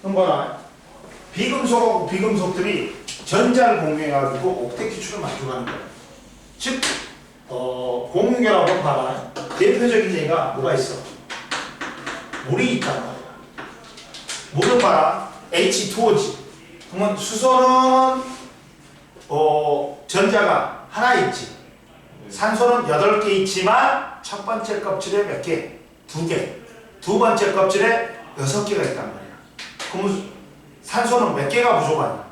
그럼 봐라. 비금속하고 비금속들이 전자를 공유해가지고 옥텟 기출을 만족하는 거야. 즉, 공유결합은 봐라. 대표적인 예가 뭐가 있어? 물이 있단 말이야. 물은 봐라. H2O지. 그러면 수소는 전자가 하나 있지. 산소는 8개 있지만 첫 번째 껍질에 몇 개? 2개. 두 번째 껍질에 6개가 있단 말이야. 그러면 산소는 몇 개가 부족하냐?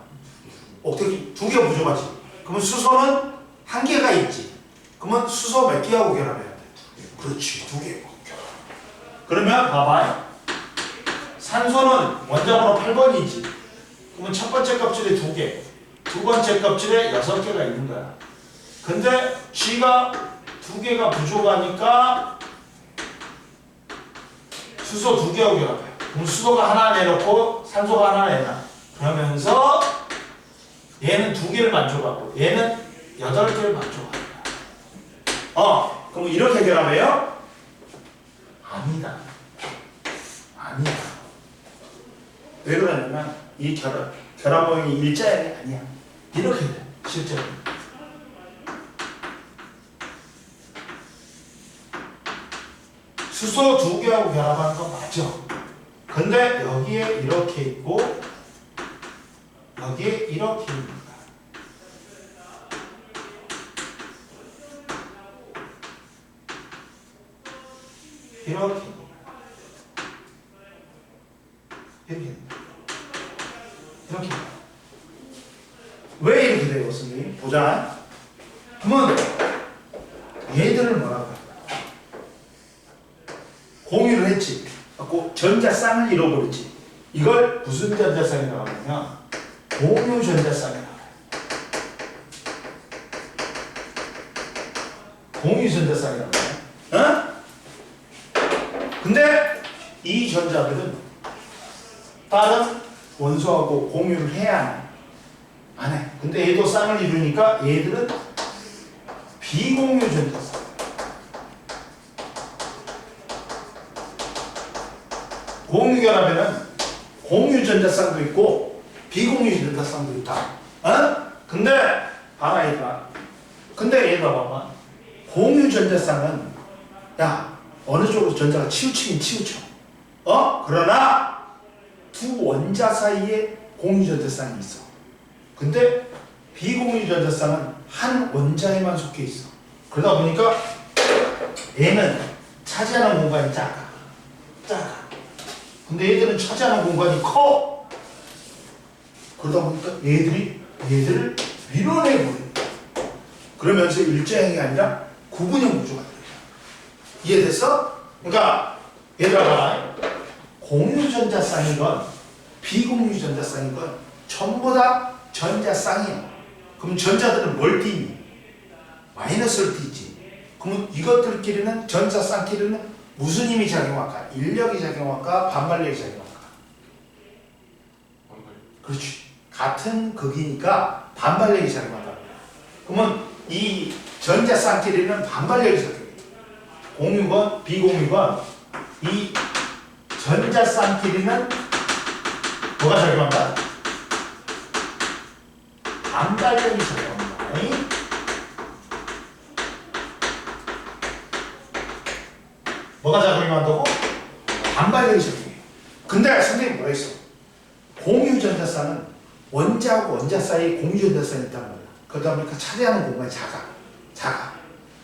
옥텟이 2개 부족하지. 그러면 수소는 1개가 있지. 그러면 수소 몇 개하고 결합해야 돼? 그렇지, 2개. 그러면 봐봐. 산소는 원자번호 8번이지. 그러면 첫 번째 껍질에 2개, 두 번째 껍질에 6개가 있는 거야. 근데 G가 2개가 부족하니까 수소 2개하고 결합해. 그럼 수소가 하나 내놓고 산소가 하나 내놔. 그러면서 얘는 2개를 만족하고 얘는 8개를 만족하는 거야. 그럼 이렇게 결합해요? 아니다. 아니다. 왜 그러냐면 이 결합 모형이 일자형이 아니야. 이렇게 돼. 실제로. 수소 2개하고 결합하는 건 맞죠. 근데 여기에 이렇게 있고 여기에 이렇게 있는 거야. 이렇게 이렇게 이렇게 왜 이렇게 돼요, 선생님? 보자. 그러면 얘들을 뭐라고 할까? 공유를 했지. 갖고 전자쌍을 잃어버렸지. 이걸 무슨 전자쌍이라고 하냐면 공유 전자쌍이라고 해요. 공유 전자쌍이라고 해요. 근데 이 전자들은 다른 원소하고 공유를 해야 하나? 안 해. 근데 얘도 쌍을 이루니까 얘들은 비공유 전자쌍. 공유 결합에는 공유 전자쌍도 있고 비공유 전자쌍도 있다. 근데 봐라 얘들아. 근데 얘들아 봐봐. 공유 전자쌍은 야 어느 쪽으로 전자가 치우치긴 치우쳐. 그러나 두 원자 사이에 공유 전자쌍이 있어. 근데 비공유 전자쌍은 한 원자에만 속해 있어. 그러다 보니까 얘는 차지하는 공간이 작아. 근데 얘들은 차지하는 공간이 커. 그러다 보니까 얘들을 밀어내버려. 그러면서 일자형이 아니라 구분형 구조가 돼요. 이해됐어? 그러니까 얘들아 봐라. 공유 전자쌍이건 비공유 전자쌍이건 전부 다 전자쌍이야. 그럼 전자들은 뭘 띠니? 마이너스를 띠지. 그러면 이것들끼리는 전자쌍끼리는 무슨 힘이 작용할까? 인력이 작용할까? 반발력이 작용할까? 그렇지. 같은 극이니까 반발력이 작용한다. 그러면 이 전자쌍끼리는 반발력이 작용해. 공유건 비공유건 이 전자쌍끼리는 뭐가 작용한다? 반발력이 작용한다. 뭐가 작용한다고? 반발력이 작용해. 근데 선생님 뭐라 했어? 공유 전자쌍은 원자하고 원자 사이에 공유 전자쌍이 있단 말이야. 그러다 보니까 차지하는 공간이 작아.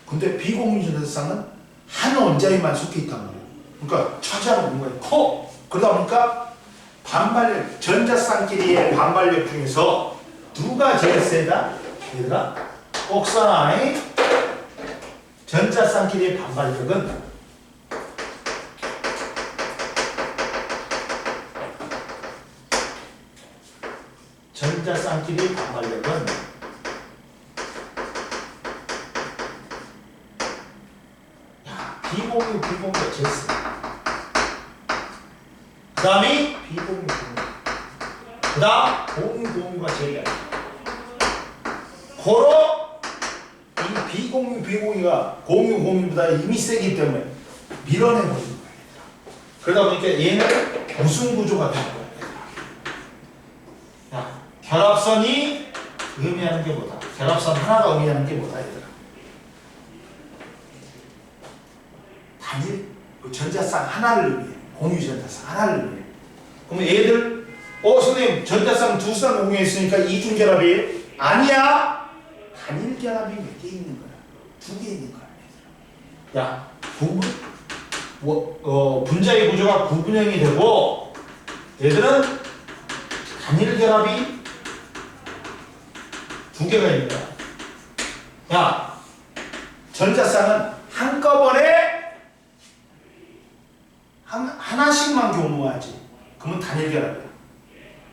근데 비공유 전자쌍은 한 원자에만 속해 있단 말이야. 그러니까 차지하는 공간이 커. 그러다 보니까 반발력, 전자쌍끼리의 반발력 중에서 누가 제일 세다? 얘들아, 옥산화의 전자쌍끼리의 반발력은 전자쌍끼리 반발력은 비공유가 제일 세. 그 다음이 비공유. 그 다음 공유가 제일 얇아. 고로 이 비공유가 공유보다 이미 세기 때문에 밀어내버리는 거야. 그러다 보니까 얘는 무슨 구조가 될 거야? 결합선이 의미하는 게 뭐다? 결합선 하나가 의미하는 게 뭐다 얘들아? 단일 전자쌍 하나를 의미해. 공유 전자쌍 하나를 의미해. 그러면 얘들 선생님 전자쌍 두 쌍 공유했으니까 이중결합이에요? 아니야. 단일 결합이 몇 개 있는 거야? 2개 있는 거야 얘들아. 야 분자의 구조가 구분형이 되고 얘들은 단일 결합이 2개가 있는 거야. 야, 전자쌍은 한꺼번에 하나씩만 교무하지. 그러면 단일 결합이야.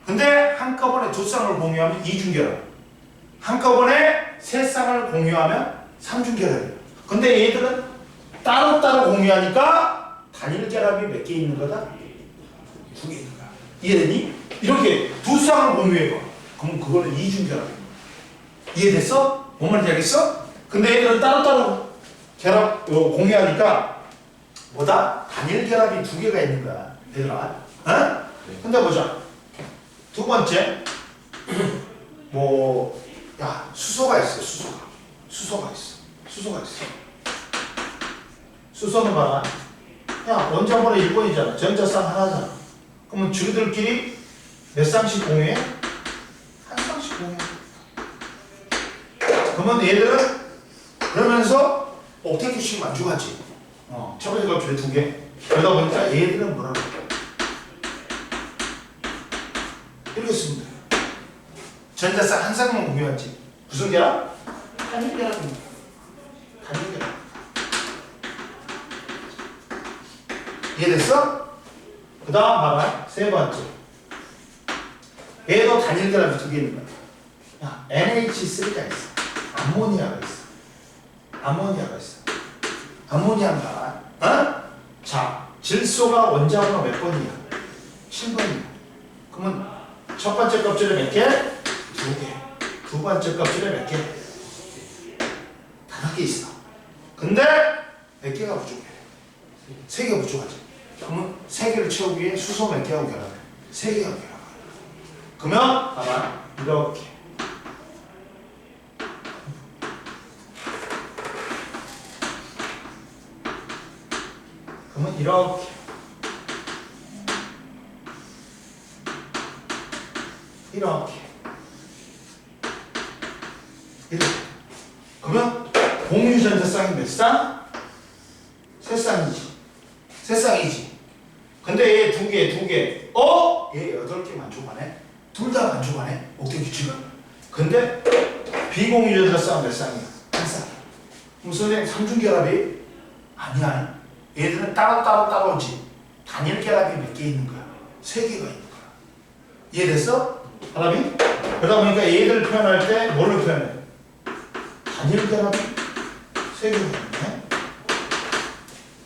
근데 한꺼번에 2쌍을 공유하면 이중결합. 한꺼번에 3쌍을 공유하면 삼중결합이야. 근데 얘들은 따로따로 공유하니까 단일 결합이 몇 개 있는 거다? 2개 있는 거야. 이해되니? 이렇게 2쌍을 공유해봐. 그럼 그거는 이중결합이야. 이해됐어? 뭔 말인지 알겠어? 근데 얘들은 따로따로 공유하니까 뭐다? 단일 결합이 2개가 있는 거야. 얘들아. 어? 근데 보자. 두 번째. 수소가 있어. 수소가 있어. 수소는 봐라. 야, 원자번호 1번이잖아. 전자쌍 하나잖아. 그러면 주들끼리 몇 쌍씩 공유해? 한 쌍씩 공유해. 그러면 얘들은 그러면서 옥텟씩 만족하지. 첫 번째 값줄에 2개. 그러다 보니까 얘들은 뭐라고? 이렇게 쓰면 돼. 전자쌍 한 쌍만 공유하지. 무슨 결합? 단일 결합입니다. 단일 결합. 이해됐어? 그 다음 봐봐. 세 번째. 얘도 단일 결합이 2개 있는 거야. 야, NH3가 있어. 암모니아가 있어. 암모니아가. 자, 질소가 원자번호 몇 번이야? 7번이야. 그러면 첫 번째 껍질에 몇 개? 2개. 두 번째 껍질에 몇 개? 5개 있어. 근데 몇 개가 부족해? 3개가 부족하지. 그러면 3개를 채우기 위해 수소 몇 개하고 결합해? 3개하고 결합해. 그러면 봐봐. 이렇게. 그러면 이렇게. 이렇게. 그러면 공유 전자쌍이 몇 쌍? 3쌍이지. 근데 얘 2개. 얘 8개 만족하네? 둘 다 만족하네? 옥텟 규칙은. 근데 비공유 전자쌍은 몇 쌍이야? 1쌍. 그럼 선생님 삼중결합이? 아니야. 얘들은 따로지. 단일 결합이 몇 개 있는 거야? 3개가 있는 거야. 이해됐어? 사람이? 그러다 보니까 얘들 표현할 때 뭘로 표현해? 단일 결합이 3개가 있네.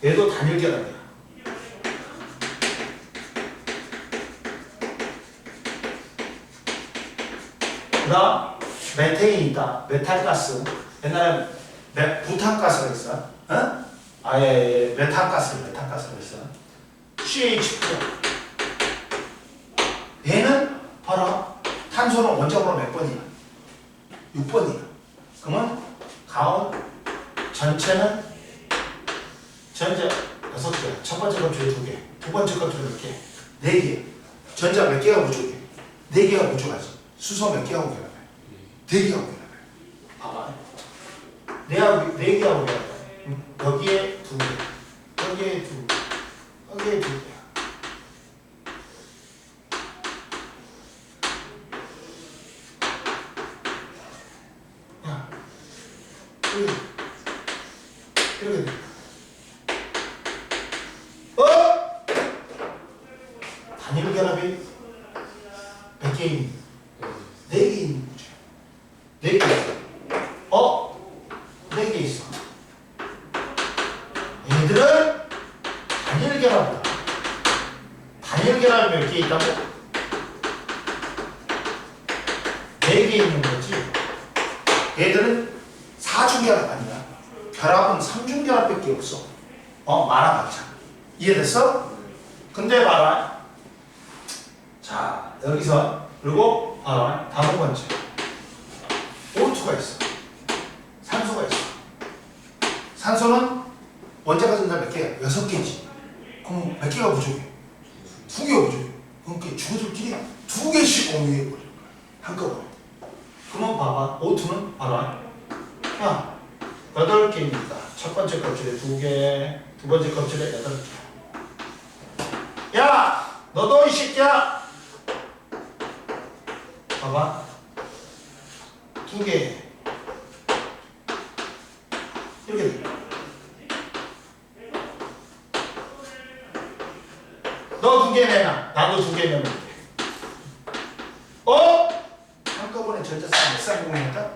얘도 단일 결합이야. 그 다음 메테인이 있다. 메탄가스. 옛날에 부탄가스가 있어. 아예 메탄가스가 있어. CH4. 얘는 봐라. 탄소는 원자번호 몇 번이야? 6번이야. 그러면 가온 전체는 전자 6개. 첫 번째 껍질에 2개. 두 번째 껍질에 몇 개? 4개. 전자 몇 개가 부족해? 4개가 부족하지. 수소 몇 개하고 결합해? 4개하고 결합해. 봐봐. 4개하고 결합해. 여기에 2개. 여기에 2개. 여기에 2개. 이렇게 돼. 단일 결합이 몇 개 있니? 4개 있는 거죠. 4개 있어. 4개 있어. 얘들은 단일 결합이다. 단일 결합이 몇 개 있다고? 4개 있는 거지. 얘들은 4중 결합 아니야. 결합은 3중 결합밖에 없어. 많아봤자. 이해됐어? 근데 봐라. 자, 여기서 그리고 다섯 번째 O2가 있어. 산소가 있어. 산소는 원자가 전자 몇 개야? 6개지. 그럼 몇 개가 부족해? 2개가 부족해. 그러니까 주거들끼리 2개씩 공유해버려. 한꺼번에. 그러면 봐봐. O2는 봐라. 야, 8개입니다. 첫 번째 껍질에 2개, 두 번째 껍질에 8개. 야! 너도 이 새끼야! 봐봐. 2개. 이렇게 돼. 너 2개 내놔. 나도 2개 내면 돼. 한꺼번에 전자쌍 몇 쌍공이니까?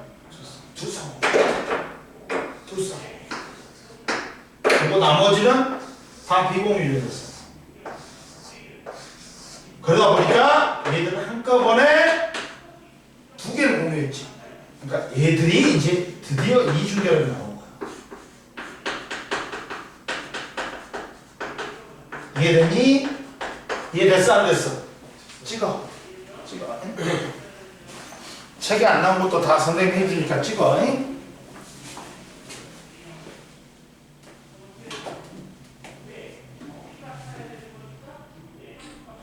두 쌍공. 그리고 나머지는 다 비공유였어. 그러다 보니까 얘들은 한꺼번에 2개를 공유했지. 그러니까 얘들이 이제 드디어 이중결합이 나온 거야. 이해되니? 이해됐어 안 됐어? 찍어. 책에 안 나온 것도 다 선생님이 해주니까 찍어.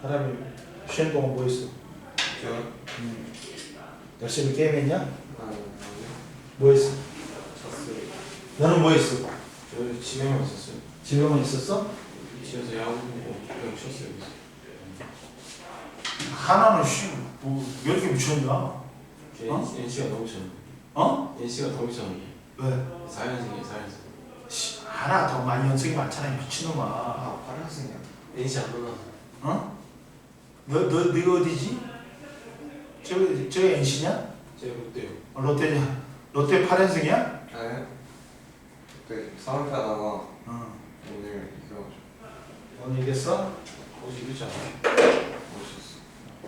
사람이 쉬는 동안 뭐 했어? 열심히 게임했냐? 뭐 했어? 잤어요. 너는 뭐 했어? 저 집에만 있었어요. 집에만 있었어? 집에서 야구 보고 그냥 쉬었어요. 하나는 뭐 이렇게 미쳤냐? NC가 너무 쳤는데. NC가 너무 쳤는데. 왜? 4연승이에요, 4연승. 하나 더 많이 연습이 많잖아, 미친놈아. 아, 8연승이야. NC 안 끝나. 네가 어디지? 저 NC냐? 제가 롯데요. 롯데냐? 롯데 8연승이야? 네. 그때 3연패 하다가 오늘 이겨가지고. 오늘 이겼어? 어제 이겼잖아. 멋있었어.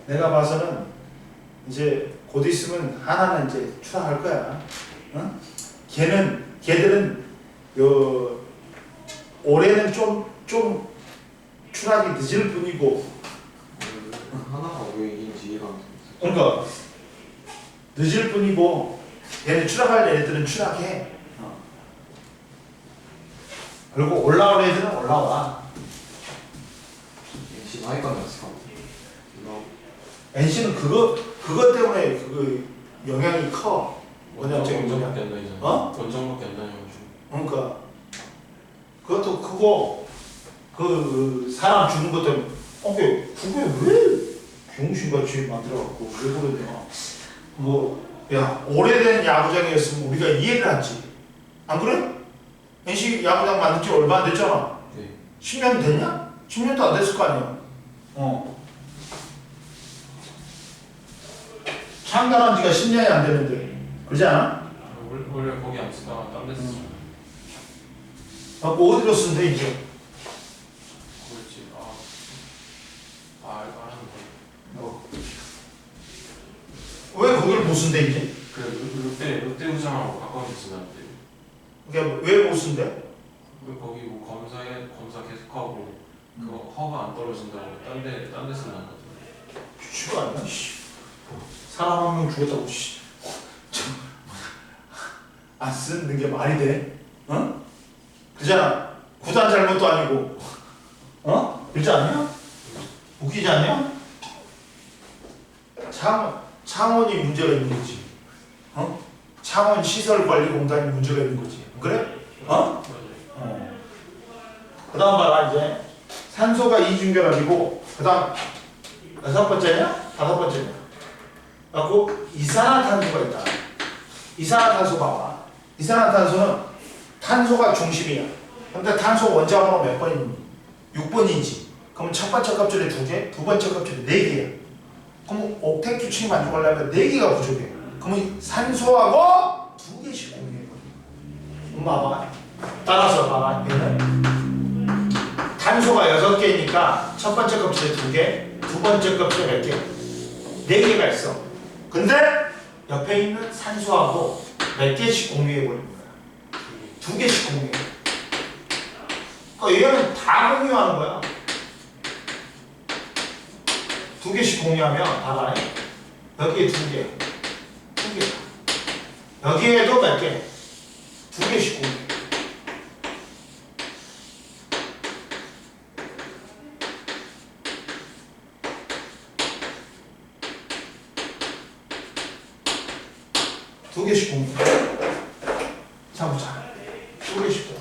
내가 봐서는 이제 곧 있으면 하나는 이제 추락할 거야. 걔들은 올해는 좀 추락이 늦을 뿐이고. 하나가 왜 이긴지 이해가 안 돼. 그러니까 늦을 뿐이고 얘는 추락할 애들은 추락해. 그리고 올라올 애들은 올라와. NC 나이가 났을 것 같아. NC는 그것 때문에 영향이 커. 원정밖에 안 다니잖아. 원정밖에 안 다녀가지고. 그러니까 그것도 크고 사람 죽는 것 때문에 그게 왜 병신같이 만들어갖고 왜 그러냐. 야 오래된 야구장이었으면 우리가 이해를 하지. 안 그래? NC 야구장 만든 지 얼마 안 됐잖아. 네. 10년 됐냐? 10년도 안 됐을 거 아니야. 창단한 지가 10년이 안 됐는데 그러지 않아? 원래 거기 안 쓰다가 딴 데 쓰죠. 어디로 쓴대 이제? 그렇지. 알았는 거. 왜 거기를 못 쓴대 이제? 롯데 우상하고 가까운 데 쓰는데. 그러니까 왜 못 쓴대? 왜 거기 뭐 검사 계속하고 그거 허가 안 떨어진다고 딴데 쓴다는 거죠. 죽어 아니야? 사람 한 명 죽었다고 안 쓰는 게 말이 돼? 그잖아. 구단 잘못도 아니고 그러지 않냐? 웃기지 않냐? 창원이 문제가 있는 거지. 창원 시설관리공단이 문제가 있는 거지. 그래? 그 다음 봐라 이제 산소가 이중결합이고 그 다음 6번째냐? 5번째냐? 그리고 이산화탄소가 있다. 이산화탄소 봐봐. 이산화탄소는 탄소가 중심이야. 근데 탄소 원자번호 몇 번이니? 6번이지. 그럼 첫 번째 껍질에 2개, 두 번째 껍질에 4개야. 그럼 옥텟 규칙이 만족하려면 4개가 부족해. 그러면 산소하고 2개씩 공유해. 봐봐. 따라서 봐봐. 얘는 탄소가 6개니까 첫 번째 껍질에 2개, 두 번째 껍질에 몇 개? 4개가 있어. 근데 옆에 있는 산소하고 몇 개씩 공유해 버린 거야. 2개씩 공유해. 그러니까 얘는 다 공유하는 거야. 2개씩 공유하면 봐봐. 여기에 두 개. 여기에도 몇 개? 두 개씩 공유. 두 개씩 공유. 자, 보자. 두 개씩 공유.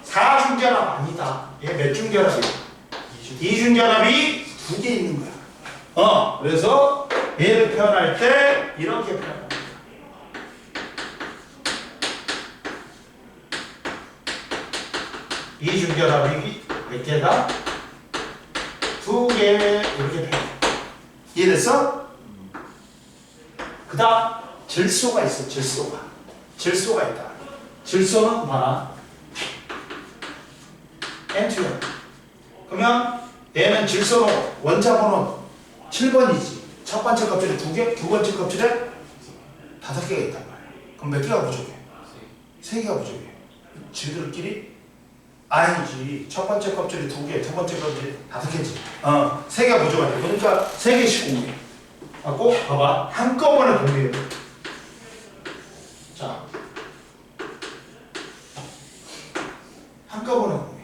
사중결합 아니다. 얘 몇 중결합이야? 이중결합이 두 개 있는 거야. 그래서 얘를 표현할 때 이렇게 표현합니다. 이중결합이 몇 개다? 두 개 이렇게 표현. 이해됐어? 그 다음 질소가 있어. 질소가 있다. 질소는 봐라. N2야. 그러면 얘는 질소는 원자번호는 7번이지. 첫 번째 껍질에 두 개, 두 번째 kop질에 5개가 있단 말이야. 그럼 몇 개가 부족해? 3개가 부족해. 지들끼리 아니지. 첫 번째 껍질에 두 개, 두 번째 껍질에 5개지. 3개가 부족하지. 그러니까 3개씩 공유해. 하고 봐봐. 한꺼번에 공유해. 자, 한꺼번에 공유해.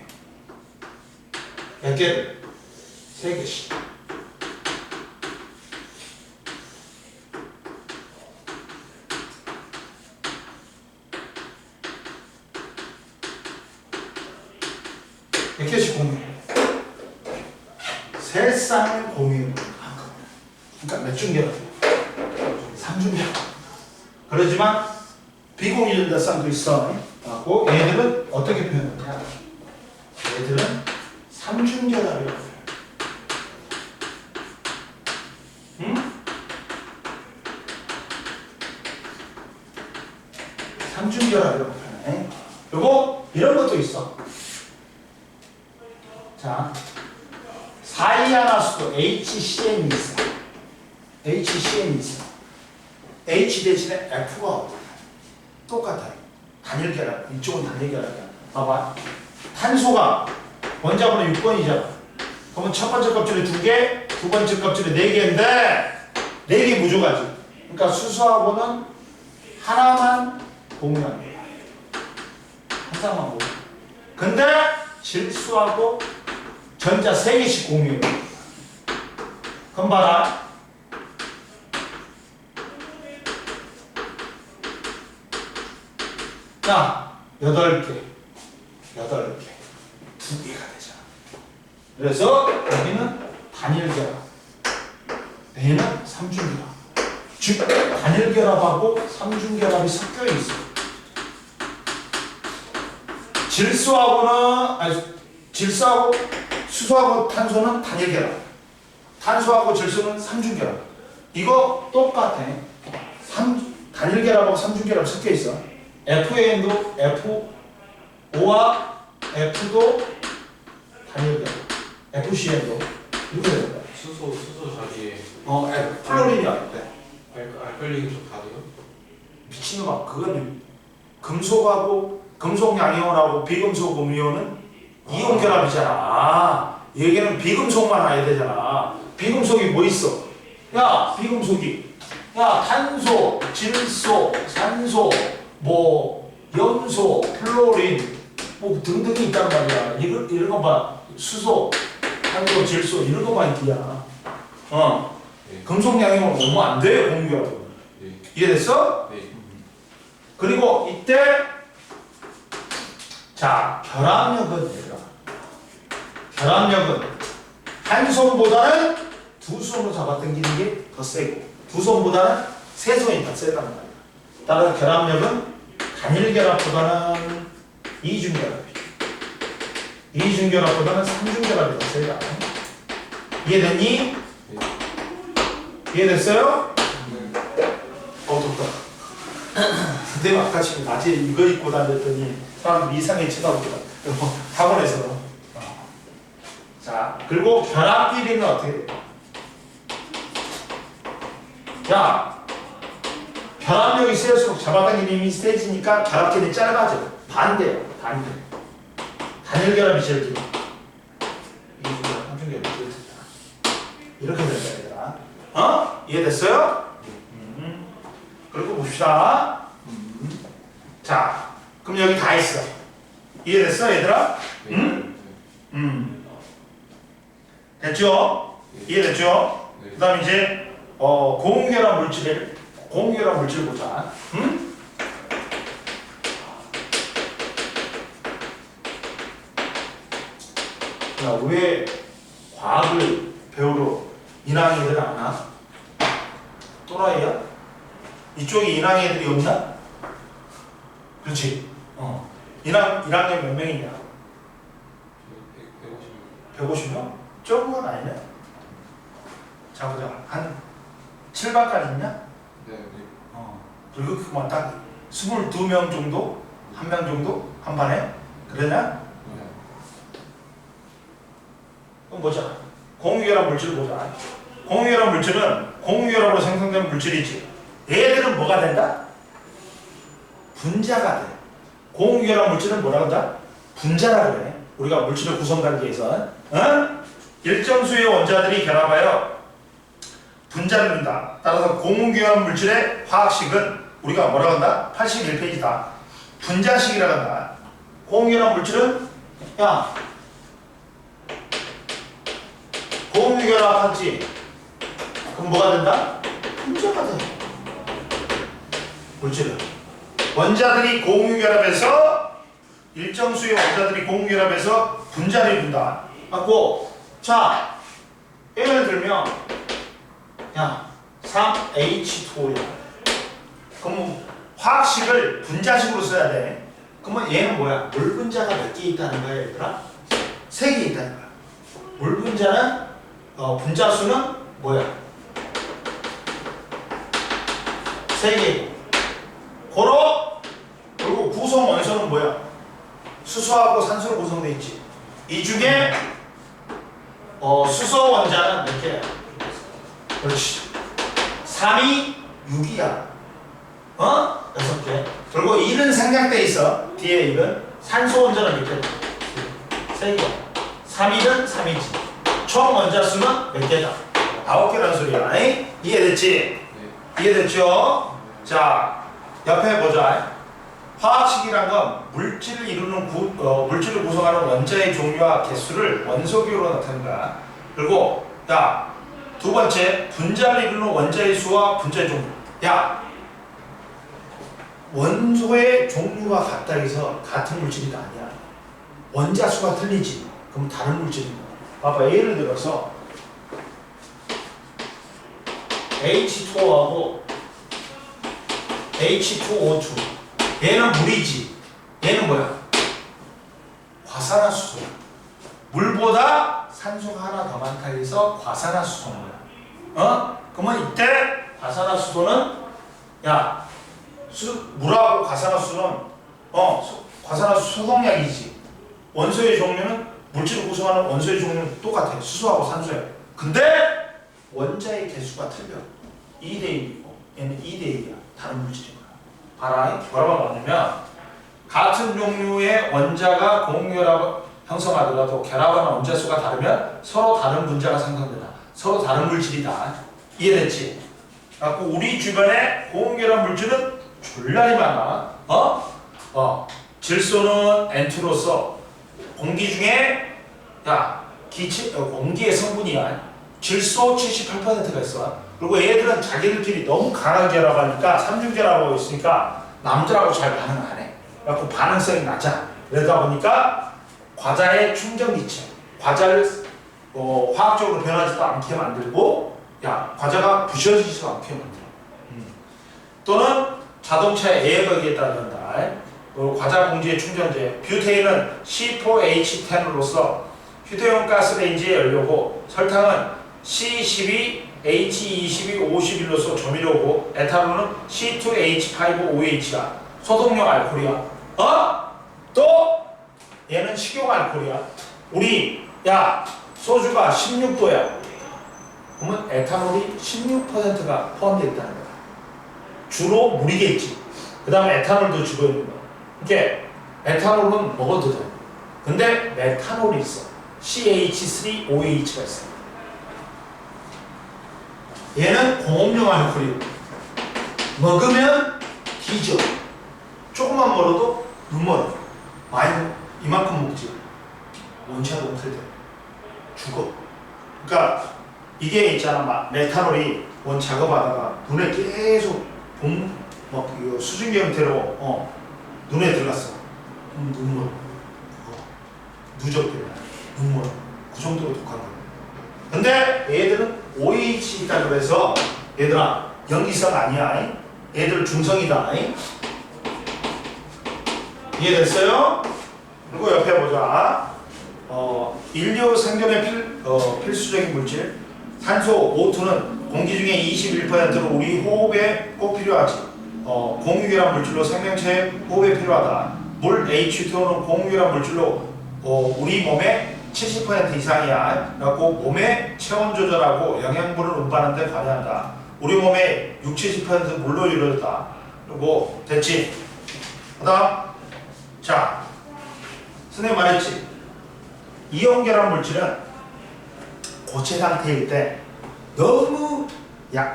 몇 개를? 3개씩. 몇 개씩 공유해? 3쌍을 공유해. 그러니까 몇 중결합이야? 3중결합. 그러지만 비공유전자 쌍도 있어. 하고 얘들은 어떻게 표현하냐? 얘들은 3중결합이라고 해요. 응? 3중결합이라고 표현해. 그리고 이런 것도 있어. 자, 사이아나수도 HCN이 있어. HCN이 있어. H 대신에 F가 어때? 똑같아요. 단일결합. 이쪽은 단일결합이야. 봐봐. 탄소가 원자번호 6번이잖아. 그러면 첫 번째 껍질에 2개, 두 번째 껍질에 4개인데 4개 부족하지. 그러니까 수소하고는 하나만 공유하는 거야. 한 쌍만 공유. 근데 질소하고 전자 3개씩 공유해. 그럼 봐라. 자, 8개. 2개가 되잖아. 그래서 여기는 단일결합. 얘는 3중결합. 즉, 단일결합하고 3중결합이 섞여 있어. 질소하고 수소하고 탄소는 단일결합. 탄소하고 질소는 3중결합. 이거 똑같아. 단일결합하고 3중결합 섞여 있어. FAN도 F5와 F도 단일결합. FCN도 이렇게 되는 거야. 수소 자리에 플로린이 어때? 알칼리가 좀 다르요? 미친놈아, 그거는 금속 양이온하고 비금속 음이온은 이온 결합이잖아. 얘기는 비금속만 와야 되잖아. 비금속이 뭐 있어? 야, 비금속이 탄소, 질소, 산소, 염소, 플로린 등등이 있단 말이야. 이런 거 봐. 수소, 탄소, 질소 이런 거만 있기야. 네. 금속 양이온 오면 안 돼, 공유하고. 네. 이해됐어? 네. 그리고 이때 자, 결합력은 한 손보다는 두 손으로 잡아당기는 게 더 세고 두 손보다는 세 손이 더 세단 말이야. 따라서 결합력은 단일결합보다는 이중결합이죠. 이중결합보다는 삼중결합이 더 세다. 이해됐니? 네. 이해됐어요? 덥다. 근데 아까 지금 낮에 이거 입고 다녔더니 사람들이 이상하게 쳐다보더라. 학원에서. 자, 그리고 결합끼리는 어떻게 돼? 야, 결합력이 세울수록 잡아당기는 힘이 세지니까 결합끼리는 짧아져. 반대요. 단일결합이 제일 길어. 이렇게 된다 얘들아. 이해됐어요? 그리고 봅시다. 자, 그럼 여기 다 있어. 이해됐어 얘들아? 됐죠? 이해됐죠? 그 다음 이제 고온결합 물질 보자. 야, 왜 과학을 배우러 인왕 애들 안 와? 또라이야? 이쪽에 인왕 애들이 없나? 그렇지? 인왕 1학년 몇 명이냐? 150명? 적은 건 아니네. 자 보자. 한 7반까지 있냐? 네. 그리고 그만 딱 22명 정도? 한 명 정도? 한 반에? 그러냐? 그럼 보자. 공유결합 물질을 보자. 공유결합 물질은 공유결합으로 생성된 물질이지. 얘들은 뭐가 된다? 분자가 돼. 공유결합 물질은 뭐라 한다? 분자라 그래. 우리가 물질의 구성 단계에서 일정 수의 원자들이 결합하여 분자를 이룬다. 따라서 공유결합 물질의 화학식은 우리가 뭐라 한다? 81페이지다. 분자식이라 한다. 공유결합 물질은 공유결합하지. 그럼 뭐가 된다? 분자가 돼. 물질은 원자들이 공유결합해서 일정 수의 원자들이 공유결합해서 분자를 이룬다. 맞고, 자, 예를 들면 3H2O야. 그럼 화학식을 분자식으로 써야 돼. 그러면 얘는 뭐야? 물 분자가 몇 개 있다는 거야, 얘들아? 3개 있다는 거야. 물 분자는 분자 수는 뭐야? 3개. 그리고 구성 원소는 뭐야? 수소하고 산소로 구성되어 있지. 이 중에 수소 원자는 몇 개야? 그렇지. 3이 6이야. 6개. 그리고 1은 생략되어 있어. 뒤에 1은. 산소 원자는 몇 개? 3개. 3일은 3이지. 총 원자 수는 몇 개다? 9개라는 소리야. 이해됐지? 이해됐죠? 자, 옆에 보자. 화학식이란 건 물질을 이루는 물질을 구성하는 원자의 종류와 개수를 원소기호로 나타낸다. 그리고 두 번째, 분자를 이루는 원자의 수와 분자의 종류. 원소의 종류가 같다 해서 같은 물질이 아니야. 원자 수가 틀리지. 그럼 다른 물질인 거야. 봐봐, 예를 들어서 H2O하고 H2O2. 얘는 물이지. 얘는 뭐야? 과산화수소야. 물보다 산소가 하나 더 많다 해서 과산화수소인 거야. 그러면 이때 과산화수소는 물하고 과산화수소는 과산화수소 소독약이지. 원소의 종류는 물질을 구성하는 원소의 종류는 똑같아. 수소하고 산소야. 근데 원자의 개수가 틀려. 2대1이고 얘는 2대1이야. 다른 물질인 거야. 봐라. 뭐라고 말하냐면 같은 종류의 원자가 공유결합 형성하더라도 결합하는 원자 수가 다르면 서로 다른 분자가 생성된다. 서로 다른 물질이다. 이해됐지? 그래서 우리 주변에 공유결합 물질은 졸라리 많아. 질소는 N2로서 공기 중에 공기의 성분이야. 질소 78%가 있어. 그리고 얘들은 자기들끼리 너무 강하게 결합하니까 삼중결합하고 있으니까 남들하고 잘 반응 안 해. 그래서 반응성이 낮아. 그러다 보니까 과자의 충전기체, 과자를 화학적으로 변하지도 않게 만들고, 과자가 부셔지지도 않게 만들어. 또는 자동차의 에어백에 따른다. 과자 봉지의 충전재, 뷰테인은 C4H10으로서 휴대용 가스레인지의 연료고, 설탕은 C12H22O11로서 조미료고, 에탄올은 C2H5OH야. 소독용 알코올이야. 또 얘는 식용 알코올이야. 우리 소주가 16도야. 그러면 에탄올이 16%가 포함되어 있다는 거야. 주로 물이겠지. 그 다음에 에탄올도 주고 있는 거야. 그러니까 에탄올은 먹어도 돼. 근데 메탄올이 있어. CH3OH가 있어. 얘는 공업용 알코올이고 먹으면 뒤져. 조금만 멀어도 눈멀어. 많이 이만큼 먹지. 원샷도 못할 때 죽어. 그러니까 이게 있잖아. 메탄올이 원 작업하다가 눈에 계속 막 이거 수증기 형태로 눈에 들어갔어. 눈물어. 누적돼. 눈물어. 그 정도로 독한 거야. 근데 얘들은 OH 있다고 해서 얘들아 연기성 아니야. 얘들 중성이다. 이해됐어요? 그리고 옆에 보자. 인류 생존에 필수적인 물질 산소 O2는 공기 중에 21%로 우리 호흡에 꼭 필요하지. 공유결합 물질로 생명체의 호흡에 필요하다. 물 H2O는 공유결합 물질로 우리 몸의 70% 이상이야. 그래갖고 몸의 체온 조절하고 영양분을 운반하는 데 관여한다. 우리 몸의 60~70% 물로 이루어졌다. 그리고 됐지? 그 다음 자 선생님 말했지. 이온결합 물질은 고체 상태일 때 너무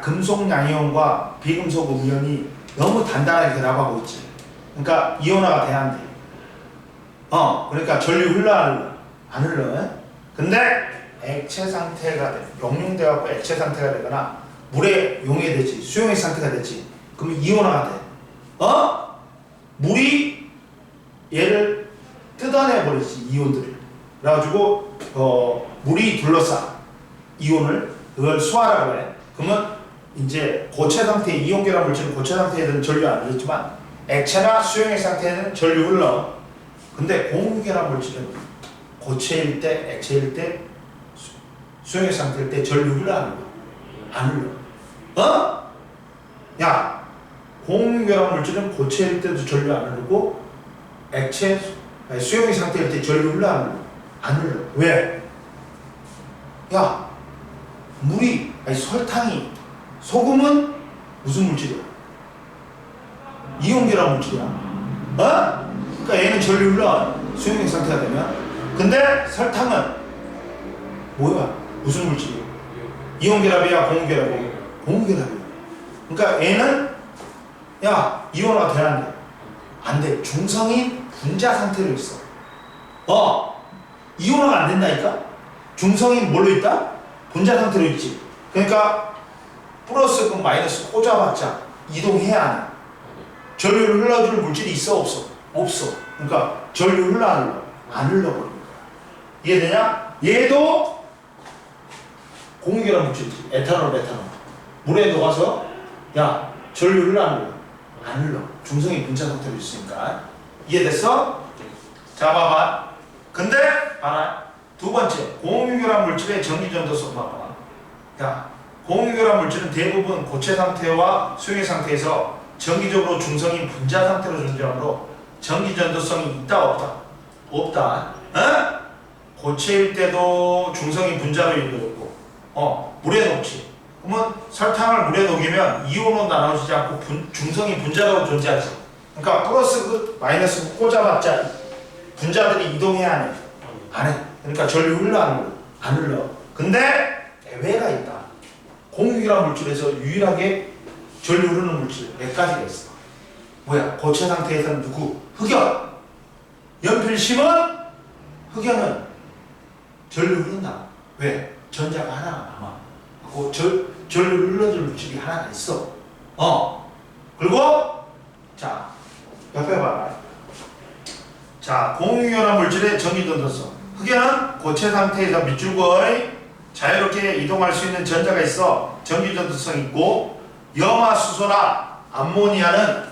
금속 양이온과 비금속 음이온이 너무 단단하게 결합하고 있지. 그러니까 이온화가 돼야 안 돼. 그러니까 전류 흘러 안 흘러. 근데 액체 상태가 돼.溶융돼 갖고 액체 상태가 되거나 물에 용해되지. 수용액 상태가 되지. 그러면 이온화가 돼. 물이 얘를 뜯어내 버리지. 이온들을. 그래가지고 물이 둘러싸 이온을 그걸 수화라고 해. 그러면 이제 고체 상태 이온결합 물질은 고체 상태에는 전류 안 흘렀지만 액체나 수용액 상태에는 전류 흘러. 근데 공유결합 물질은 고체일 때, 액체일 때, 수용액 상태일 때 전류 흘러 안 흘러? 안 흘러. 야, 공유결합 물질은 고체일 때도 전류 안 흐르고 액체, 수용액 상태일 때 전류 흘러 안 흘러? 안 흘러. 왜? 야, 설탕이, 소금은 무슨 물질이야? 이온결합 물질이야. 그러니까 얘는 전류 흘러. 수용액 상태가 되면. 근데 설탕은 뭐야? 무슨 물질이야? 이온결합이야? 공유결합이야? 공유결합이야. 그러니까 얘는 이온화가 돼야 안 돼? 안 돼. 중성인 분자 상태로 있어. 이온화가 안 된다니까? 중성인 뭘로 있다? 분자 상태로 있지. 그러니까 플러스 마이너스 꽂아봤자 이동해야 하는. 전류를 흘러줄 물질이 있어 없어? 없어. 그러니까 전류 흘러 안 흘러? 안 흘러버리는 거야. 이해되냐? 얘도 공유결합 물질이지. 에탄올, 메탄올. 물에 녹아서 전류 흘러 안 흘러? 안 흘러. 중성인 분자 상태로 있으니까. 이해됐어? 자 봐봐. 근데 봐라. 두 번째 공유결합 물질의 전기전도성 봐봐. 공유결합 물질은 대부분 고체 상태와 수용액 상태에서 정기적으로 중성인 분자 상태로 존재하므로 전기전도성이 있다 없다? 없다. 고체일 때도 중성인 분자로 이루어졌고 물에 녹지. 그러면 설탕을 물에 녹이면 이온으로 나눠지지 않고 중성인 분자로 존재하지. 그러니까 플러스 마이너스 꽂아봤자 분자들이 이동해야 하네. 안 해. 그러니까 전류 흘러 안 흘러? 안 흘러. 근데 예외가 있다. 공유결합 물질에서 유일하게 전류 흐르는 물질 몇 가지가 있어. 뭐야? 고체 상태에서는 누구? 흑연. 연필심은 흑연은 전류 흐른다. 왜? 전자가 하나가 남아. 그 전류를 흘러줄 물질이 하나가 있어. 그리고 자 옆에 봐라. 자, 공유결합 물질의 전기전도성. 흑연은 고체 상태에서 밑줄거의 자유롭게 이동할 수 있는 전자가 있어 전기전도성이 있고, 염화수소나 암모니아는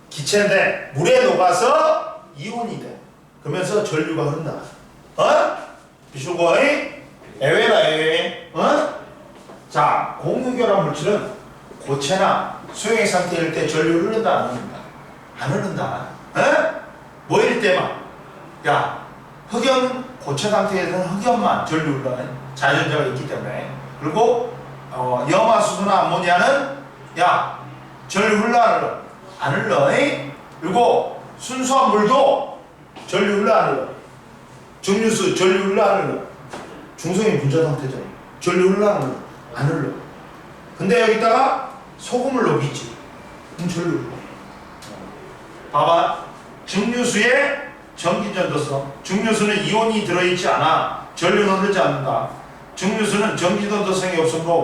기체인데 물에 녹아서 이온이 돼. 그러면서 전류가 흐른다. 밑줄거의 애외다 애외. 자, 공유결합 물질은 고체나 수용액 상태일 때 전류 흐른다 안 흐른다? 안 흐른다. 뭐일 때만? 흑연 고체 상태에서는 흑연만 전류 흘러는 자유전자가 있기 때문에. 그리고 염화수소나 암모니아는 전류 흘러 안 흘러? 안 흘러. 그리고 순수한 물도 전류 흘러 안 흘러? 증류수 전류 흘러 안 흘러? 중성인 분자 상태잖아. 전류 흘러 안 흘러? 안 흘러. 근데 여기다가 소금을 녹이지. 그럼 전류. 봐봐. 증류수의 전기전도성. 증류수는 이온이 들어있지 않아 전류는 흐르지 않는다. 증류수는 전기전도성이 없으므로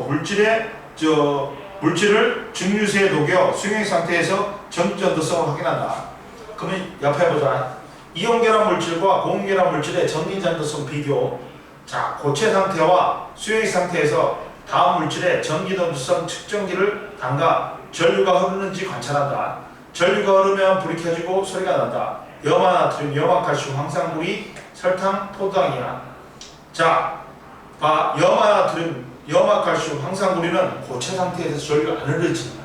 물질을 증류수에 녹여 수행 상태에서 전기전도성을 확인한다. 그러면 옆에 보자. 이온결합 물질과 고온결합 물질의 전기전도성 비교. 자, 고체 상태와 수행 상태에서 다음 물질의 전기전도성 측정기를 담가 전류가 흐르는지 관찰한다. 전류가 흐르면 불이 켜지고 소리가 난다. 염화나트륨, 염화칼슘, 황산물이 설탕, 포도당이야. 자, 봐. 염화나트륨, 염화칼슘, 황산물이는 고체 상태에서 전류가 안 흐르지.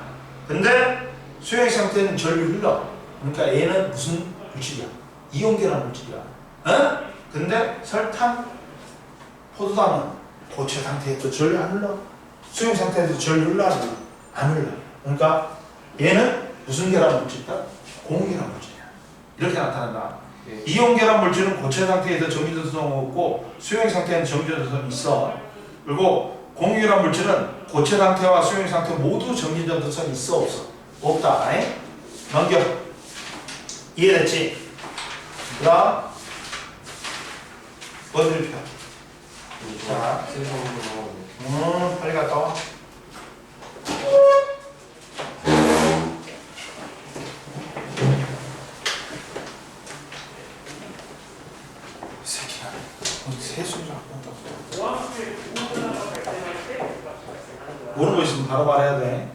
근데 수행 상태는 전류 흘러. 그러니까 얘는 무슨 물질이야? 이온결합 물질이야. 어? 근데 설탕, 포도당은 고체 상태에서 전류 안 흘러. 수행 상태에서 전류 흘러 안 흘러. 그러니까 얘는 무슨 결합 물질이다? 고온결합 물질이야. 이렇게 나타난다. 예. 이온결합 물질은 고체 상태에서 전기전도성이 없고 수행 상태에는 전기전도성이 있어. 그리고 고온결합 물질은 고체 상태와 수행 상태 모두 전기전도성이 있어 없어? 없다. 에? 넘겨. 이해됐지? 그다음 번들표. 자, 세상으로 빨리 갔다 와. 이 새끼야. 세수를 안 한다고. 모르고 있으면 바로 말해야 돼.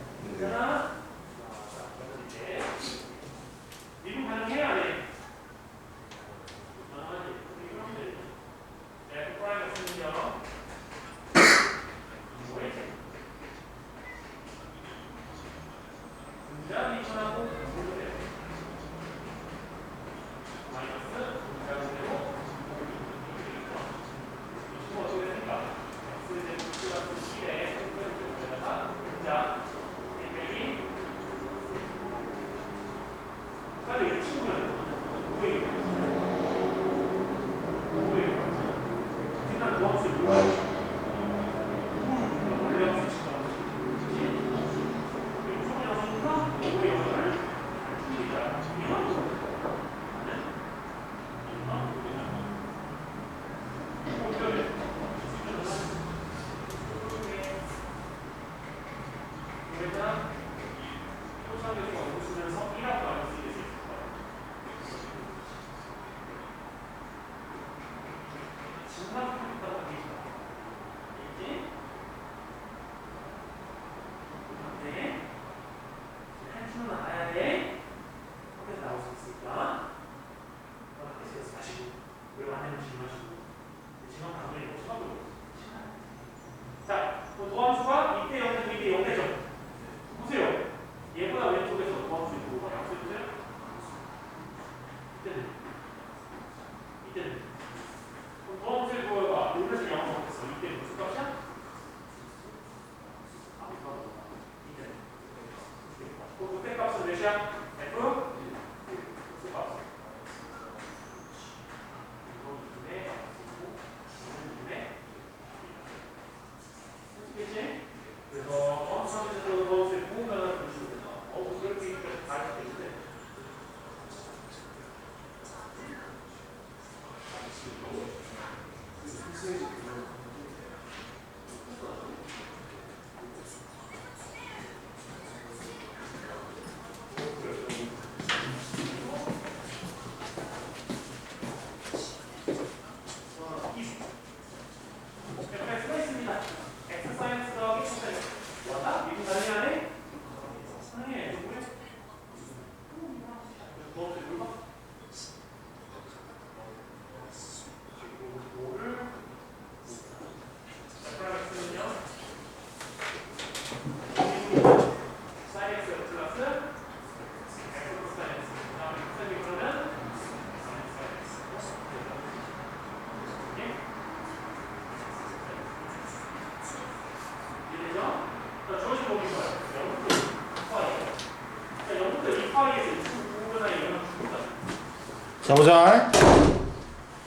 자, 보자.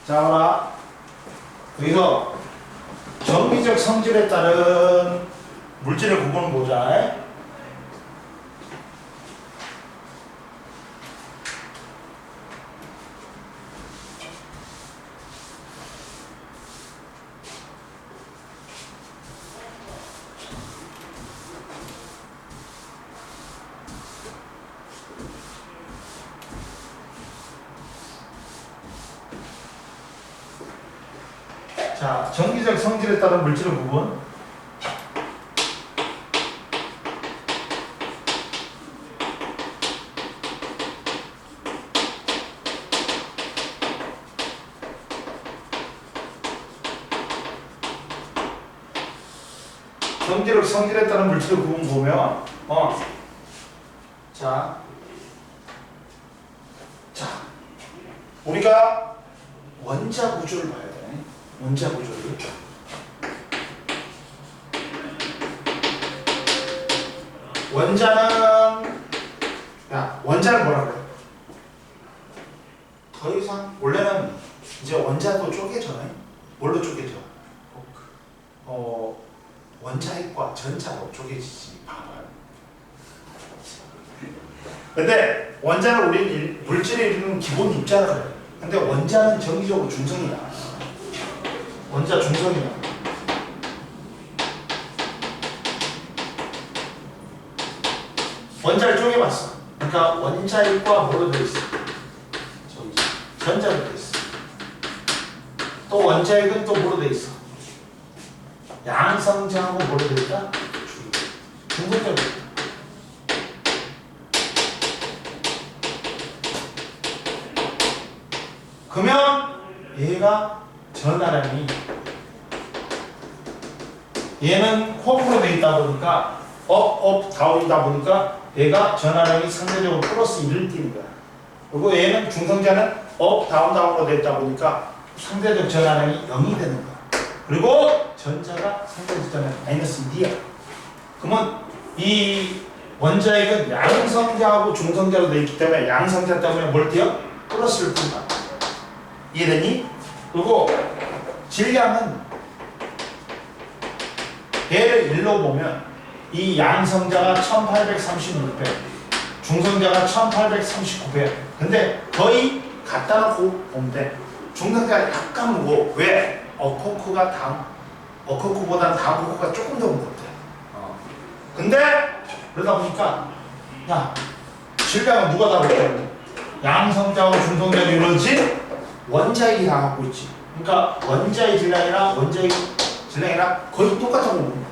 자, 봐라. 여기서 정기적 성질에 따른 물질의 구분 보자. 자, 정기적 성질에 따른 물질의 구분. 정기적 성질에 따른 물질의 구분 보면, 자, 우리가 원자 구조를 봐야 돼. 원자 구조를. 원자는 뭐라 그래? 더 이상 원래는 이제 원자도 쪼개져. 뭘로 쪼개져? 원자핵과 전자로 쪼개지지. 봐봐요. 근데 원자는 우리 물질에 이루는 기본 입자라 그래. 근데 원자는 정기적으로 중성이야. 원자 중성이야. 원자를 쪼개봤어. 그러니까 원자핵과 뭐로 되어 있어? 전자로 되어 있어. 또 원자핵은 또 뭐로 되어 있어? 양성자하고 뭐로 되어 있다? 중성자로 되어 있다. 그러면 얘가 전하량이 얘는 홈으로 되어 있다 보니까 업, 다운이다 보니까 얘가 전하량이 상대적으로 플러스 1을 띄는 거야. 그리고 얘는 중성자는 업, 다운으로 되어 있다 보니까 상대적 전하량이 0이 되는 거야. 그리고 전자가 상대적 전하량이 마이너스 1이야. 그러면 이 원자핵은 양성자하고 중성자로 되어 있기 때문에 양성자 때문에 뭘 띄어? 플러스를 띈다. 이해되니? 그리고 질량은 얘를 1로 보면 이 양성자가 1836배, 중성자가 1839배. 근데 거의 갖다 놓고 보면 돼. 중성자가 약간 무거워. 왜? 어커크보다는 다음 코크가 조금 더 무겁대. 근데 그러다 보니까 야, 질량은 누가 다룰까? 양성자하고 중성자로 이루어진 원자핵이 다 갖고 있지. 그러니까 원자의 질량이랑 원자의 질량이랑 거의 똑같다고 보는 거야.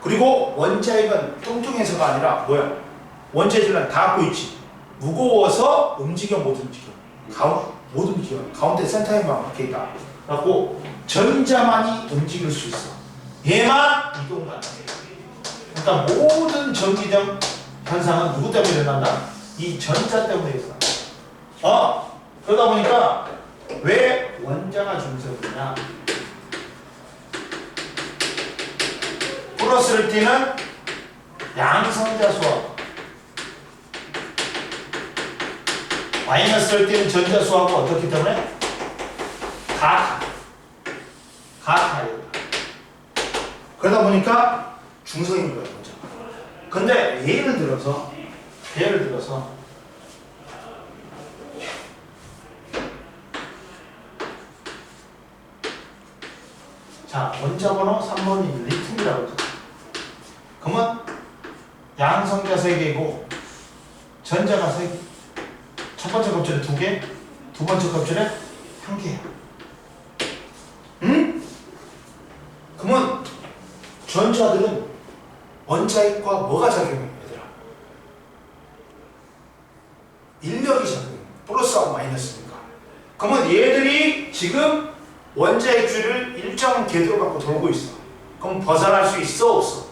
그리고 원자핵은 뚱뚱해서가 아니라 뭐야? 원자의 질량 다 갖고 있지. 무거워서 움직여 못 움직여. 못 움직여. 가운데 센터에만 박혀 있다. 그래갖고 전자만이 움직일 수 있어. 얘만 이동을 안 해. 그러니까 모든 전기적 현상은 누구 때문에 일어난다? 이 전자 때문에 일어난다. 그러다 보니까 왜 원자가 중성이냐? 플러스를 띠는 양성자 수하고 마이너스를 띠는 전자 수하고 어떻기 때문에? 같아요. 그러다 보니까 중성인 거예요, 원자가. 근데 예를 들어서 자, 원자 번호 3번이 리튬이라고 했죠. 그러면 양성자 3개고 전자가 3개. 첫 번째 껍질에 2개, 두 번째 껍질에 1개야. 응? 그러면 전자들은 원자핵과 뭐가 작용해, 얘들아? 인력이 작용해. 플러스하고 마이너스니까. 그러면 얘들이 지금 원자핵 줄을 일정한 궤도를 갖고 돌고 있어. 그럼 벗어날 수 있어, 없어?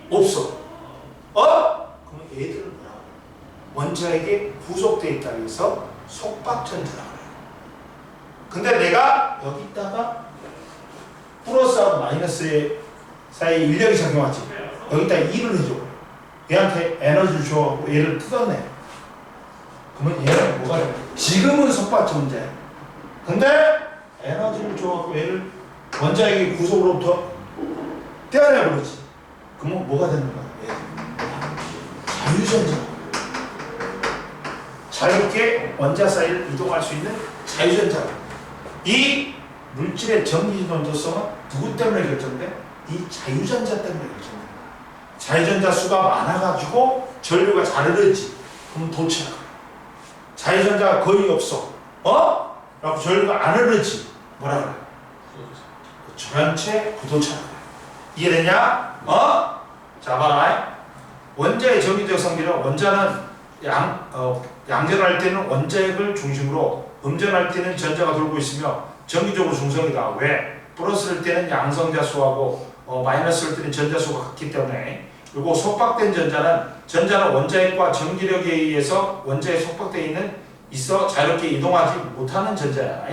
없어. 그러면 얘들은 뭐야? 원자핵에 구속되어 있다고 해서 속박전자라고 그래요. 근데 내가 여기다가 플러스하고 마이너스의 사이에 인력이 작용하지. 여기다 2를 해줘. 얘한테 에너지를 줘갖고 얘를 뜯어내. 그러면 얘는 뭐가 돼? 지금은 속박전자야. 근데 에너지를 줘갖고 얘를 원자핵의 구속으로부터 떼어내버리지. 그러면 뭐가 되는 거야? 자유전자. 자유롭게 원자 사이를 이동할 수 있는 자유전자. 이 물질의 전기 전도성은 누구 때문에 결정돼? 이 자유전자 때문에 결정돼. 자유전자 수가 많아가지고 전류가 잘 흐르지. 그럼 도체가. 자유전자가 거의 없어. 그래서 전류가 안 흐르지. 뭐라 그래? 전체 부도체라 그래. 이해되냐? 자 봐라. 원자의 전기적 성질은 원자는 양전할 때는 원자핵을 중심으로 음전할 때는 전자가 돌고 있으며 전기적으로 중성이다. 왜? 플러스일 때는 양성자 수하고 마이너스일 때는 전자 수가 같기 때문에. 그리고 속박된 전자는 원자핵과 전기력에 의해서 원자에 속박되어 있어 자유롭게 이동하지 못하는 전자야.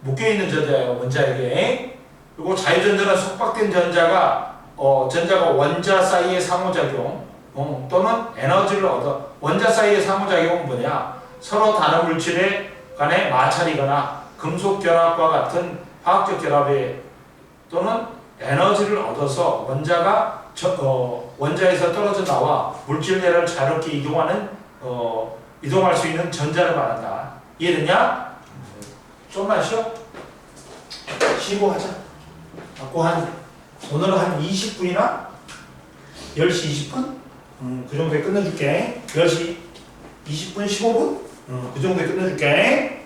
묶여있는 전자야 원자핵에. 그리고 자유전자는 속박된 전자가 원자 사이의 상호작용 또는 에너지를 얻어. 원자 사이의 상호작용은 뭐냐? 서로 다른 물질의 간의 마찰이거나 금속 결합과 같은 화학적 결합에 또는 에너지를 얻어서 원자가 원자에서 떨어져 나와 물질 내를 자유롭게 이동할 수 있는 전자를 말한다. 이해됐냐? 좀만 쉬어. 쉬고 하자. 오늘은 한 20분이나 10시 20분? 그 정도에 끝내줄게. 10시 20분 15분? 그 정도에 끝내줄게.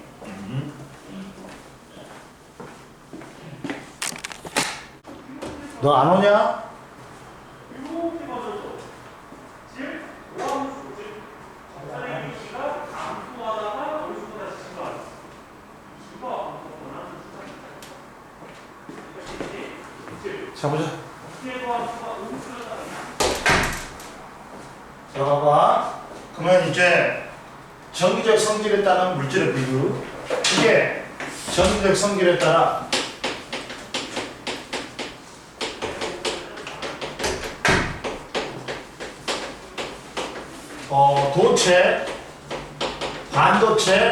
너 안 오냐? 자 보자. 자 봐봐. 그러면 이제 전기적 성질에 따른 물질의 비율. 이게 전기적 성질에 따라 도체, 반도체,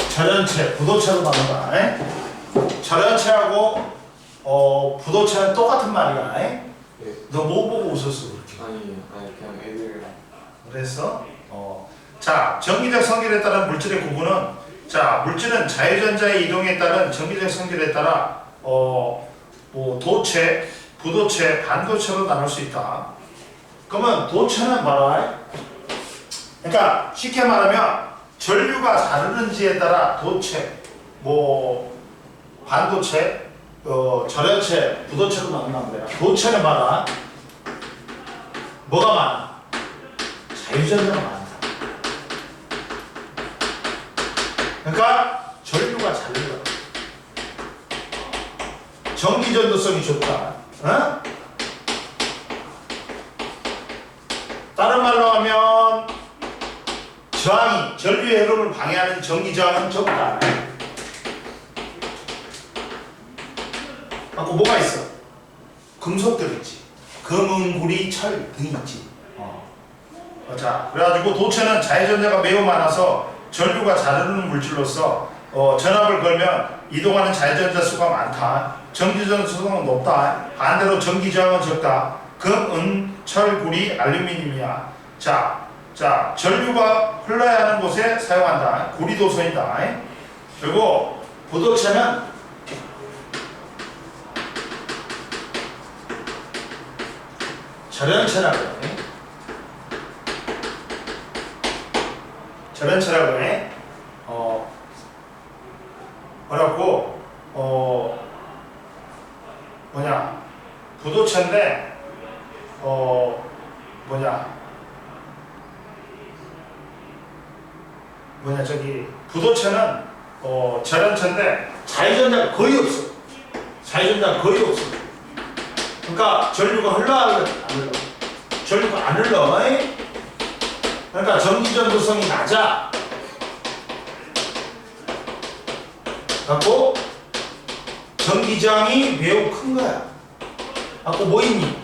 절연체, 부도체로 나눈다. 절연체하고 부도체는 똑같은 말이야. 네. 너 뭐 보고 웃었어 그렇게? 아니 그냥 애들. 그래서 자 전기적 성질에 따른 물질의 구분은 자 물질은 자유전자의 이동에 따른 전기적 성질에 따라 도체, 부도체, 반도체로 나눌 수 있다. 그러면 도체는 뭐라? 그러니까 쉽게 말하면 전류가 잘 흐르는지에 따라 도체, 반도체, 절연체, 부도체로 나눈단 거야. 도체는 뭐라? 뭐가 많아? 자유전자가 많다. 그러니까 전류가 잘 흘러. 전기전도성이 좋다. 다른 말로 하면 저항이 전류의 흐름을 방해하는 전기 저항은 적다. 아까 뭐가 있어? 금속들 있지. 금, 구리, 철 등이 있지. 자, 그래가지고 도체는 자유전자가 매우 많아서 전류가 잘 흐르는 물질로서 전압을 걸면 이동하는 자유전자 수가 많다. 전기전자 수가 높다. 반대로 전기 저항은 적다. 금, 은, 철, 구리, 알루미늄이야. 자, 전류가 흘러야 하는 곳에 사용한다. 구리도소이다. 그리고 부도체는 절연체라고 해. 절연체라고 해. 뭐라고? 부도체인데 부도체는 절연체인데 자유전자가 거의 없어. 그러니까 전류가 흘러 안 흘러? 전류가 안 흘러. 그러니까 전기전도성이 낮아. 갖고 전기저항이 매우 큰 거야. 갖고 뭐 있니?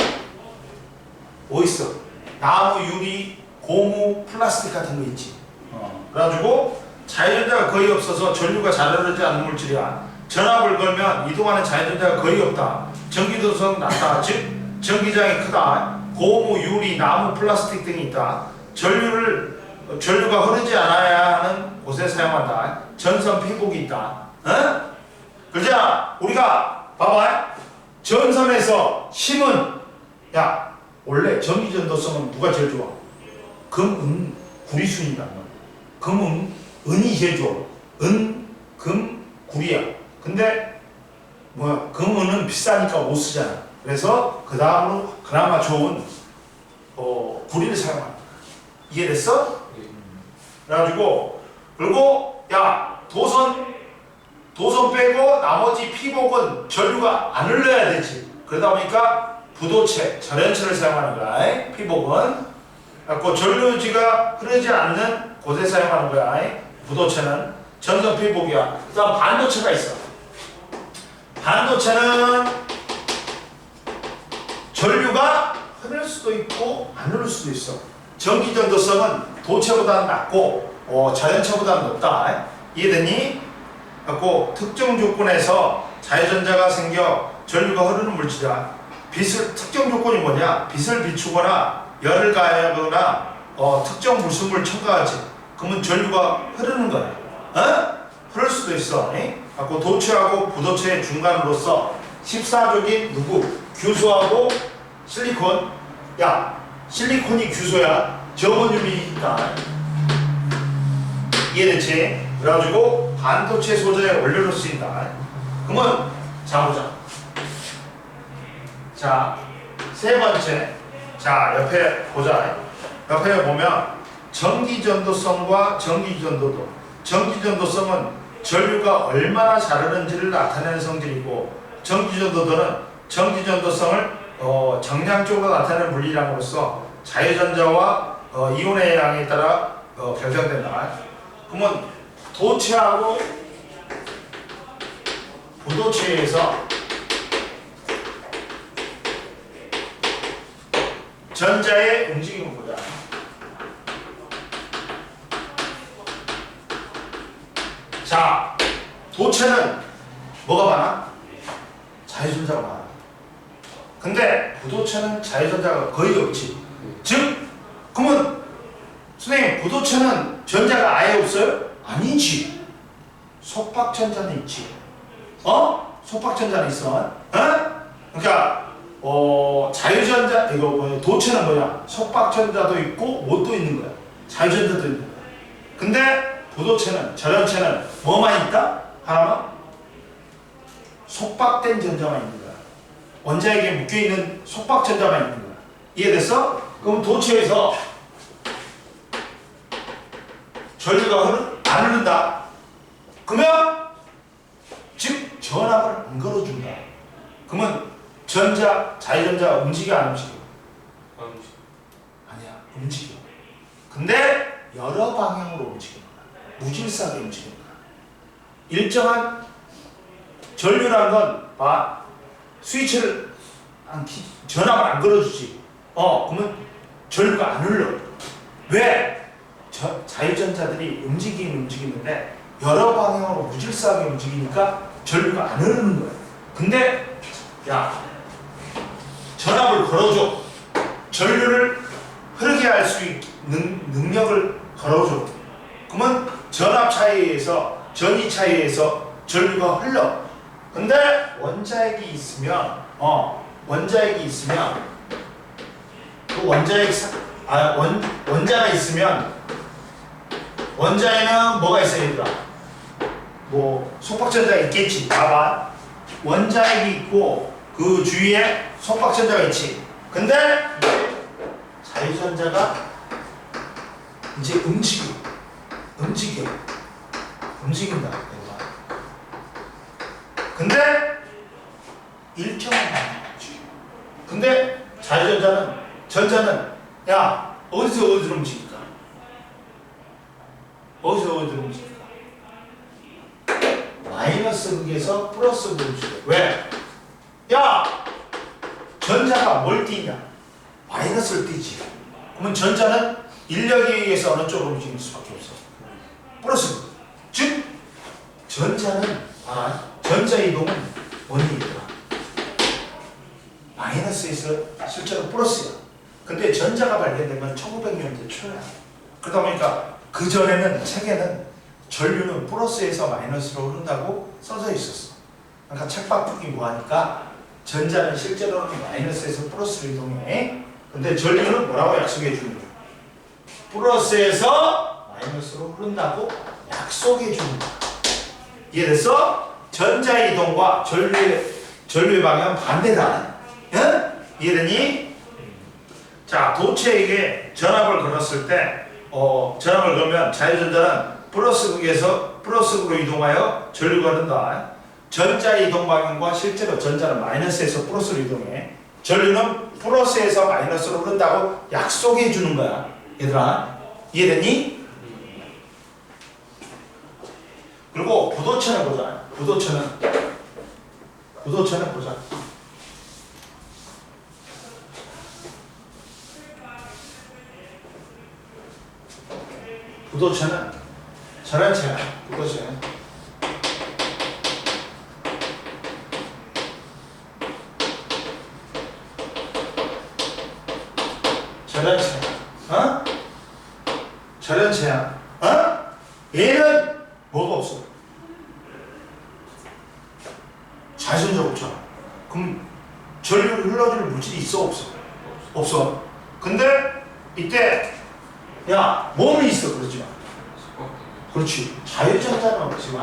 뭐 있어? 나무, 유리, 고무, 플라스틱 같은 거 있지. 그래가지고 자유전자가 거의 없어서 전류가 잘 흐르지 않는 물질이야. 전압을 걸면 이동하는 자유전자가 거의 없다. 전기도성 낮다. 즉 전기장이 크다. 고무, 유리, 나무, 플라스틱 등이 있다. 전류가 흐르지 않아야 하는 곳에 사용한다. 전선 피복이 있다. 어? 그러자 우리가 봐봐. 전선에서 힘은 야 원래 전기전도성은 누가 제일 좋아? 금, 은, 구리순이란 말이야. 금은 은이 제일 좋아. 은, 금, 구리야. 근데 뭐야? 금은은 비싸니까 못 쓰잖아. 그래서 그 다음으로 그나마 좋은 구리를 사용한다. 이해됐어? 그래가지고 그리고 야 도선 빼고 나머지 피복은 전류가 안 흘러야 되지. 그러다 보니까 부도체, 절연체를 사용하는 거야. 피복은 그래서 전류지가 흐르지 않는 곳에 사용하는 거야. 부도체는 전선 피복이야. 그 다음 반도체가 있어. 반도체는 전류가 흐를 수도 있고 안 흐를 수도 있어. 전기전도성은 도체보다는 낮고 자연체보다는 높다. 이해되니? 그래서 특정 조건에서 자유전자가 생겨 전류가 흐르는 물질이야. 특정 조건이 뭐냐? 빛을 비추거나 열을 가하거나 특정 무슨물 첨가하지. 그러면 전류가 흐르는 거야. 흐를 수도 있어. 그래서 도체하고 부도체의 중간으로서 14족인 규소하고 실리콘. 야, 실리콘이 규소야. 저번유리니까. 이해됐지? 그래가지고 반도체 소재의 원료로 쓰인다. 그러면 자 보자. 자, 세 번째. 자, 옆에 보자. 옆에 보면 전기전도성과 전기전도도. 전기전도성은 전류가 얼마나 잘 흐르는지를 나타내는 성질이고, 전기전도도는 전기전도성을 정량적으로 나타내는 물리량으로서 자유전자와 이온의 양에 따라 결정된다. 그러면 도체하고 부도체에서 전자의 움직임을 보자. 자, 도체는 뭐가 많아? 자유전자가 많아. 근데 부도체는 자유전자가 거의 없지. 즉, 그러면 선생님, 부도체는 전자가 아예 없어요? 아니지. 속박전자는 있지. 속박전자는 있어. 그러니까 자유전자, 도체는 뭐냐? 속박전자도 있고 못도 있는 거야. 자유전자도 있는 거야. 근데 부도체는, 절연체는 뭐만 있다? 하나만? 속박된 전자만 있는 거야. 원자에게 묶여있는 속박전자만 있는 거야. 이해됐어? 그럼 도체에서 전류가 안 흐른다. 그러면 즉 전압을 안 걸어준다. 그러면 자유전자가 움직여 안 움직여? 아니야, 움직여. 근데 여러 방향으로 움직이는 거야. 무질서하게 움직이는 거야. 일정한 전류라는 건 스위치를 전압을 안 걸어주지. 그러면 전류가 안 흘러. 왜? 자유전자들이 움직이는데 여러 방향으로 무질서하게 움직이니까 전류가 안 흐르는 거야. 근데 야, 전압을 걸어줘. 전류를 흐르게 할 수 있는 능력을 걸어줘. 그러면 전압 차이에서 전위 차이에서 전류가 흘러. 근데 원자핵이 있으면 그 원자가 있으면 원자에는 뭐가 있어야 되더라? 속박전자가 있겠지. 봐봐. 원자핵이 있고 그 주위에 속박전자가 있지. 근데 자유전자가 이제 움직인다. 근데 일정한 방향. 근데 전자는 야, 어디서 움직일까? 어디서 움직일까? 마이너스 극에서 플러스 극으로 움직여. 왜? 야! 전자가 뭘 띄냐? 마이너스를 띄지. 그러면 전자는 인력에 의해서 어느 쪽으로 움직일 수밖에 없어. 플러스 극. 즉, 전자 이동은 원리이더라. 마이너스에서 실제로 플러스야. 근데 전자가 발견된 건 1900년대 초야. 그러다 보니까 그 전에는 책에는 전류는 플러스에서 마이너스로 흐른다고 써져 있었어. 그러니까 책 바꾸기 뭐하니까 전자는 실제로는 마이너스에서 플러스로 이동해. 근데 전류는 뭐라고 약속해 주는 거야? 플러스에서 마이너스로 흐른다고 약속해 주는 거야. 이해됐어? 전자 이동과 전류의 방향은 반대다. 응? 이해되니? 자, 도체에게 전압을 걸었을 때, 전압을 걸면 자유전자는 플러스 극에서 플러스 극으로 이동하여 전류가 흐른다. 전자 이동 방향과 실제로 전자는 마이너스에서 플러스로 이동해. 전류는 플러스에서 마이너스로 흐른다고 약속해 주는 거야. 얘들아, 이해됐니? 그리고 부도체는 보자. 부도체는 보자. 부도체는 전환체야. 부도체는 전환체야. 어? 전환체야. 어? 얘는 뭐가 없어. 자전자 없잖아. 그럼 전류를 흘러줄 물질이 있어 없어? 없어. 근데 이때 야 몸이 있어 그러지 마. 그렇지. 자유전자는 없지만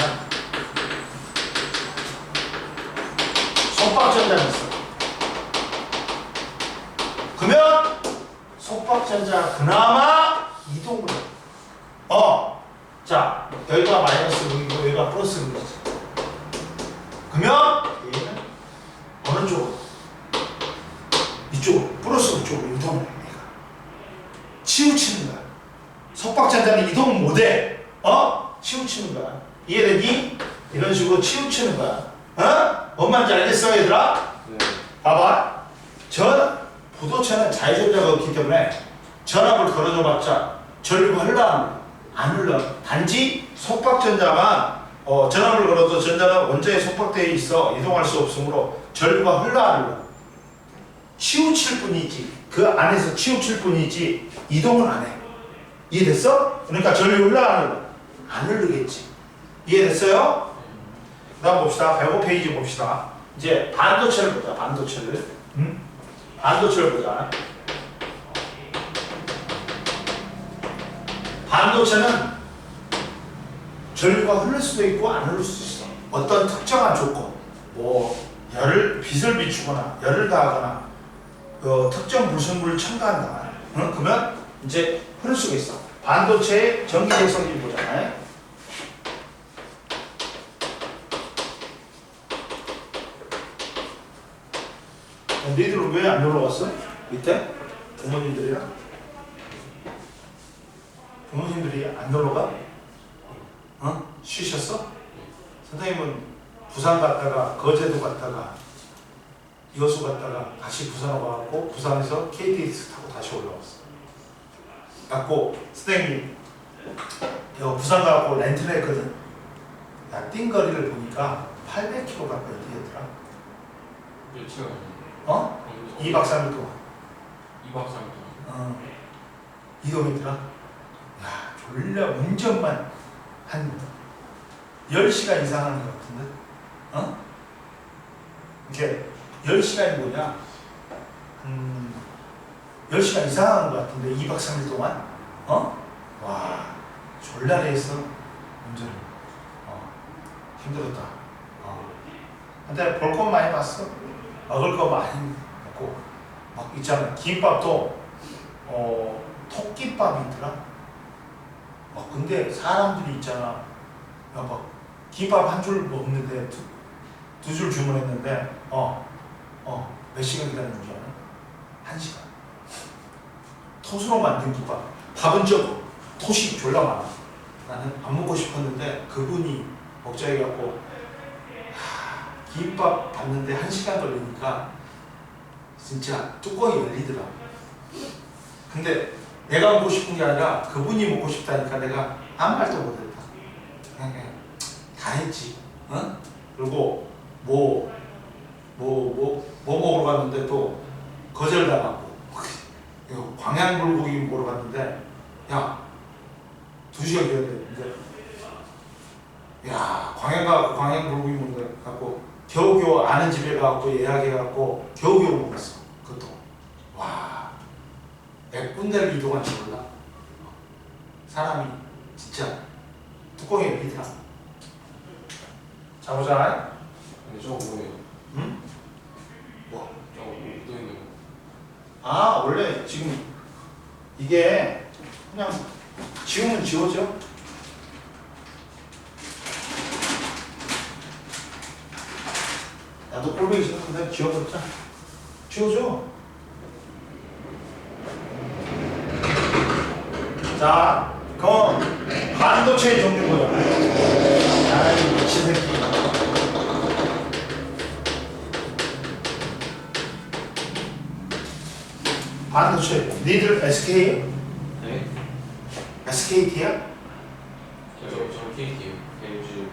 속박전자는 있어. 그러면 속박전자가 그나마 이동을 해. 자 여기가 마이너스 극이고 여기가 플러스 극이지. 그러면 얘는 어느 쪽으로? 이쪽으로 플러스 쪽으로 이동을 해. 얘가 치우치는 거야. 속박전자는 이동 못해. 치우치는 거야. 이해되니? 이런 식으로 치우치는 거야. 뭔 말인지 알겠어 얘들아? 네. 봐봐. 부도체는 자유전자가 없기 때문에 전압을 걸어줘봤자 전류가 흘러 안 흘러. 단지 속박전자만 전압을 걸어도 전자는 원자에 속박되어 있어 이동할 수 없으므로 전류가 흘러 안 흘러. 치우칠 뿐이지. 그 안에서 치우칠 뿐이지 이동은 안 해. 이해됐어? 그러니까 전류 흘러 안 흘러? 안 흐르겠지. 이해됐어요? 그 다음 봅시다. 105페이지 봅시다. 이제 반도체를 보자. 반도체를. 반도체를 보자. 반도체는 전류가 흐를 수도 있고 안 흐를 수도 있어. 어떤 특정한 조건, 빛을 비추거나 열을 가하거나 특정 불순물을 첨가한다. 그러면 이제 흐를 수가 있어. 반도체의 전기적 성질 보자. 너희들은 왜 안 놀러 갔어? 밑에? 부모님들이랑? 부모님들이 안 놀러 가? 쉬셨어? 선생님은 부산 갔다가 거제도 갔다가 여수 갔다가 다시 부산 와갖고 부산에서 KTX 타고 다시 올라왔어. 갖고 선생님이 부산 가갖고 렌트를 했거든. 야, 뛴 거리를 보니까 800km 가까이 뛰었더라. 며칠 2박 3일 동안. 2박 3일 동안. 이동이더라. 야, 졸려. 운전만 한 10시간 이상 하는 것 같은데? 이렇게 10시간이 뭐냐? 10시간 이상 하는 것 같은데 2박 3일 동안? 와, 졸라리에서 운전을. 힘들었다. 근데 볼 것 많이 봤어. 먹을 거 많이 먹고. 막 있잖아. 김밥도 토끼밥이 있더라. 근데 사람들이 있잖아. 막 김밥 한 줄 먹는데 두 줄 주문했는데 몇 시간 기다리는 줄 알아? 1시간. 톳으로 만든 김밥. 밥은 적어. 톳이 졸라 많아. 나는 안 먹고 싶었는데 그분이 먹자 해갖고 김밥 받는데 1시간 걸리니까 진짜 뚜껑이 열리더라. 근데 내가 먹고 싶은 게 아니라 그분이 먹고 싶다니까 내가 아무 말도 못했다. 그냥 다 했지. 그리고 먹으러 갔는데 또 거절당하고 광양불고기 먹으러 갔는데 야 2시간 기다렸는데 야 광양불고기 먹는 거 갖고 겨우겨우 아는 집에 가고 예약해갖고 겨우겨우 먹었어. 그것도 와 100군데를 이동한 줄 몰라. 사람이 진짜 뚜껑에 밑에 자 보자. 근데 저거 뭐예요? 응? 뭐? 저거 묻어있는 거. 아 원래 지금 이게 그냥 지우면 지워져. 나도 꼴보기 싫은데 지워버렸자. 지워줘. 자 그럼 반도체의 종류 보자. 아이 미친 새끼. 반도체 니들 SK? 네? SKT야? 저 KT요. LG.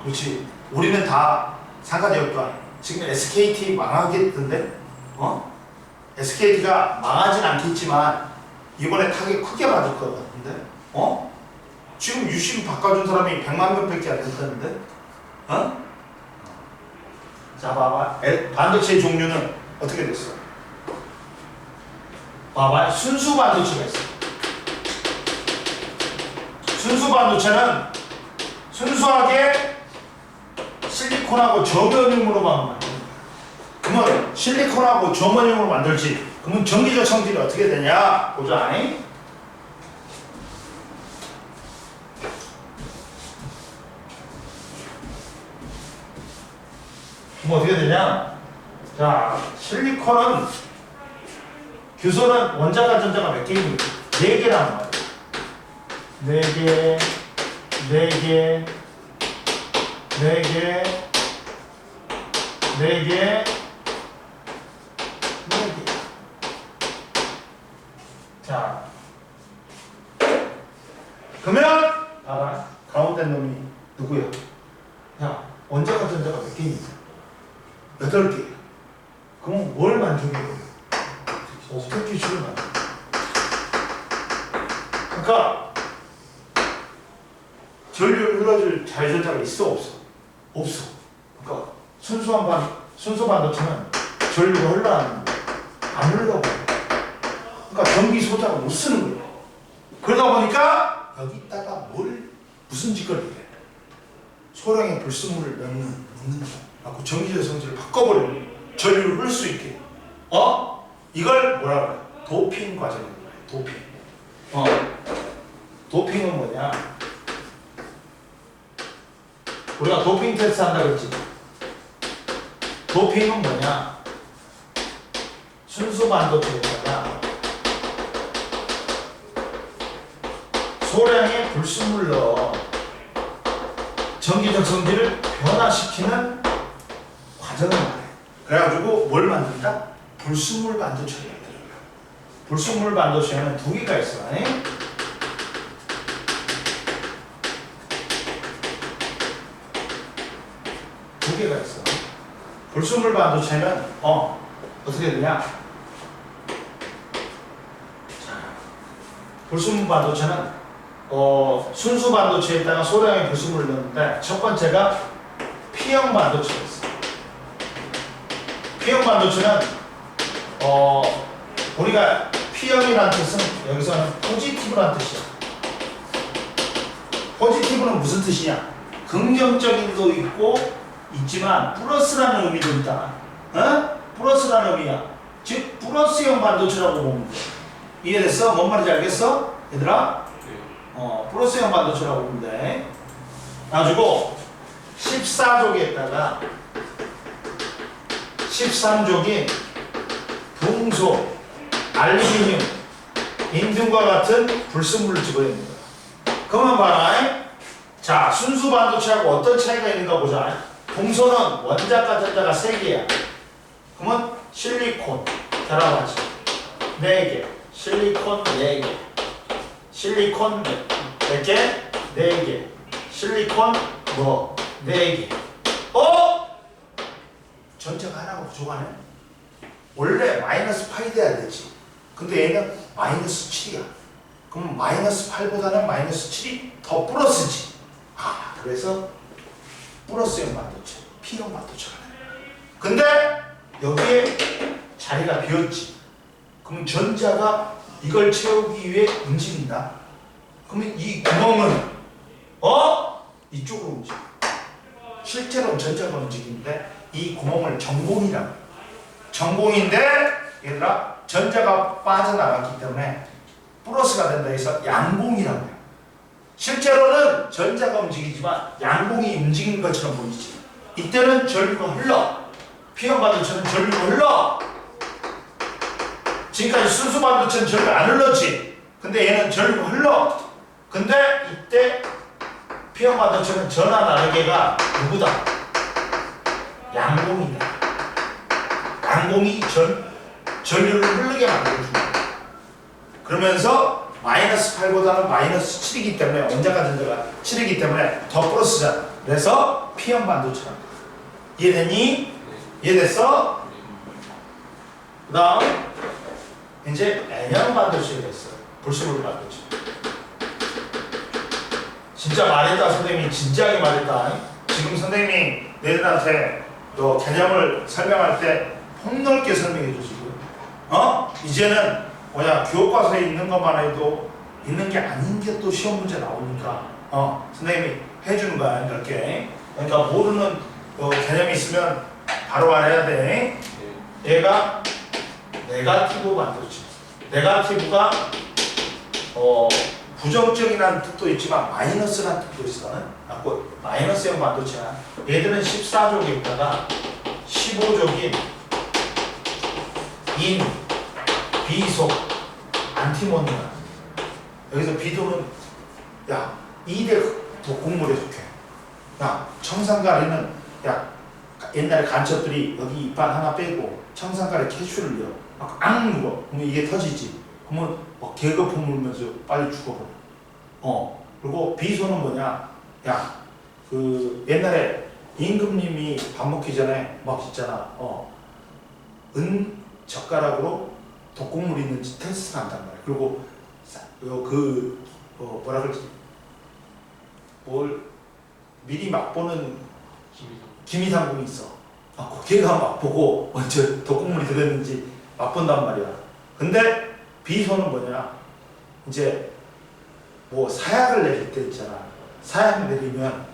그렇지. 우리는 다 상가대학교야. 지금 SKT 망하겠던데? SKT가 망하진 않겠지만 이번에 타격 크게 맞을 것 같은데? 지금 유심 바꿔준 사람이 100만 명밖에 안 됐다는데? 자 봐봐. 반도체 종류는 어떻게 됐어? 봐봐. 순수 반도체가 있어. 순수 반도체는 순수하게 실리콘하고 저면용으로만 만든다. 그러면 실리콘하고 저면용으로 만들지. 그러면 전기적 성질이 어떻게 되냐? 보자. 그럼 어떻게 되냐? 자, 실리콘은 규소는 원자가 전자가 몇 개입니까? 4개라는 말이야. 4개, 4개, 4개, 4개, 4개. 자, 그러면 봐봐. 가운데 놈이 누구야? 야, 원자가 전자가 몇 개입니까? 8개. 그럼 뭘 만족해? 옵틱 기술을 만들어. 그러니까 전류를 흘러줄 자유전자가 있어 없어? 없어. 그러니까 순수 반도체는 전류가 흘러가는 거야. 안 흘러가. 그러니까 전기 소자가 못 쓰는 거야. 그러다 보니까 여기다가 무슨 짓거리를 해? 소량의 불순물을 넣는 거야. 그 전기적 성질을 바꿔버려. 전류를 흘릴 수 있게. 이걸 뭐라 그래? 도핑 과정이라고 그래. 도핑. 도핑은 뭐냐? 우리가 도핑 테스트 한다 그랬지? 도핑은 뭐냐? 순수 반도체에다가 소량의 불순물을 넣어 전기적 성질을 변화시키는 과정을 말해. 그래가지고 뭘 만든다? 불순물 반도체를 만들어요. 불순물 반도체는 2개가 있어. 2개가 있어. 불순물 반도체는 어떻게 되냐? 자, 불순물 반도체는 순수 반도체에다가 소량의 불순물을 넣는데 첫 번째가 P형 반도체가 있어. P형 반도체는 우리가 P형이라는 뜻은 여기서는 포지티브라는 뜻이야. 포지티브는 무슨 뜻이냐? 긍정적인 도 있지만 플러스라는 의미도 있다. 플러스라는 의미야. 즉 플러스형 반도체라고 보면 돼. 이해됐어? 뭔 말인지 알겠어? 얘들아? 플러스형 반도체라고 보면 돼. 가지고 14족에다가 13족이 붕소, 알루미늄, 인중과 같은 불순물을 집어넣는 거야. 그러면 봐라. 자, 순수 반도체하고 어떤 차이가 있는가 보자. 붕소는 원자과 전자가 3개야. 그러면 실리콘, 자라고 하지. 4개. 실리콘 4개. 실리콘 몇 개? 4개. 실리콘 4개. 전자가 하나가 부족하네. 원래 마이너스 8이 돼야 되지. 근데 얘는 마이너스 7이야. 그럼 마이너스 8보다는 마이너스 7이 더 플러스지. 아, 그래서 플러스형 반도체, P형 반도체가 돼. 근데 여기에 자리가 비었지. 그럼 전자가 이걸 채우기 위해 움직인다. 그러면 이 구멍은 이쪽으로 움직여. 실제로는 전자가 움직이는데 이 구멍을 전공이라고 해요. 전공인데 얘들아 전자가 빠져나갔기 때문에 플러스가 된다 해서 양공이라고 해요. 실제로는 전자가 움직이지만 양공이 움직이는 것처럼 보이지. 이때는 전류가 흘러. P형 반도체는 전류가 흘러. 지금까지 순수 반도체는 전류가 안 흘렀지. 근데 얘는 전류가 흘러. 근데 이때 P형 반도체는 전하 나르게가 누구다? 양공이다. 양공이 전류를 흐르게 만들어준다. 그러면서 마이너스 8보다는 마이너스 7이기 때문에 원자가 전자가 7이기 때문에 더 플러스잖아. 그래서 P형 반도체랍니다. 이해됐니? 이해됐어? 그 다음 이제 N형 반도체가 됐어. 불순물 반도체. 진짜 말했다. 선생님이 진지하게 말했다. 지금 선생님이 너희들한테 너 개념을 설명할 때 폭넓게 설명해 주시고 이제는 교과서에 있는 것만 해도 있는 게 아닌 게 또 시험 문제 나오니까 선생님이 해주는 거야. 이렇게. 그러니까 모르는 개념이 있으면 바로 말해야 돼. 얘가 네가티브 반도체. 네가티브가 부정적이라는 뜻도 있지만 마이너스라는 뜻도 있어. 마이너스형 반도체야. 얘들은 14족에 있다가 15족인 인, 비속, 안티모니아. 여기서 비도는 야 2대 독극물에 속해. 야 청산가리는 야 옛날에 간첩들이 여기 이빨 하나 빼고 청산가리 캐슈를 넣어. 막 앙 누워. 그러면 이게 터지지. 그러면 막 개거품 물면서 빨리 죽어버려. 그리고 비소는 뭐냐? 야, 그 옛날에 임금님이 밥 먹기 전에 막 있잖아. 은 젓가락으로 독극물 있는지 테스트 한단 말이야. 그리고 뭐라 그러지? 뭘 미리 맛보는 기미상궁이 있어. 걔가 맛보고 먼저 독극물이 들었는지 맛본단 말이야. 근데 비소는 뭐냐? 이제 뭐 사약을 내릴 때 있잖아. 사약을 내리면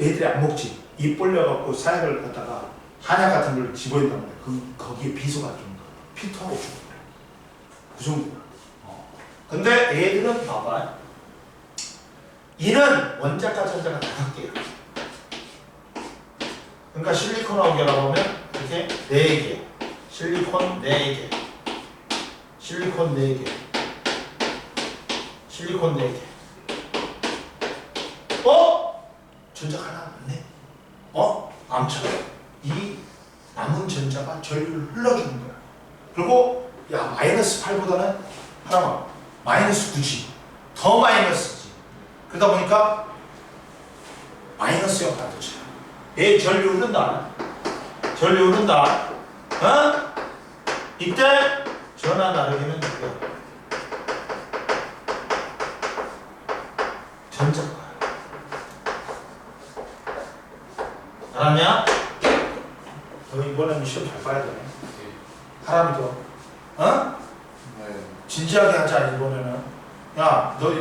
애들이 안 먹지. 입 벌려갖고 사약을 갖다가 한약 같은 걸 집어인단 말이야. 거기에 비소가 좀 피토하고 죽어. 그 정도야. 근데 애들은 봐봐. 이는 원자과 전자가 다 같게요. 그러니까 실리콘하고 결합하면 이렇게 4개, 실리콘 4개, 실리콘 4개, 실리콘 4개. 전자가 하나 남네. 암처럼 이 남은 전자가 전류를 흘러주는 거야. 그리고 야 마이너스 8보다는 하나만 마이너스 9지. 더 마이너스지. 그러다 보니까 마이너스형 반도체야. 얘 전류 흐른다. 전류 흐른다. 이때 전하 나르기는 누구야? 전자가. 알았냐? 너 이번에는 시험 잘 봐야 되네. 사람이 더. 진지하게 하자 이번에는. 야, 너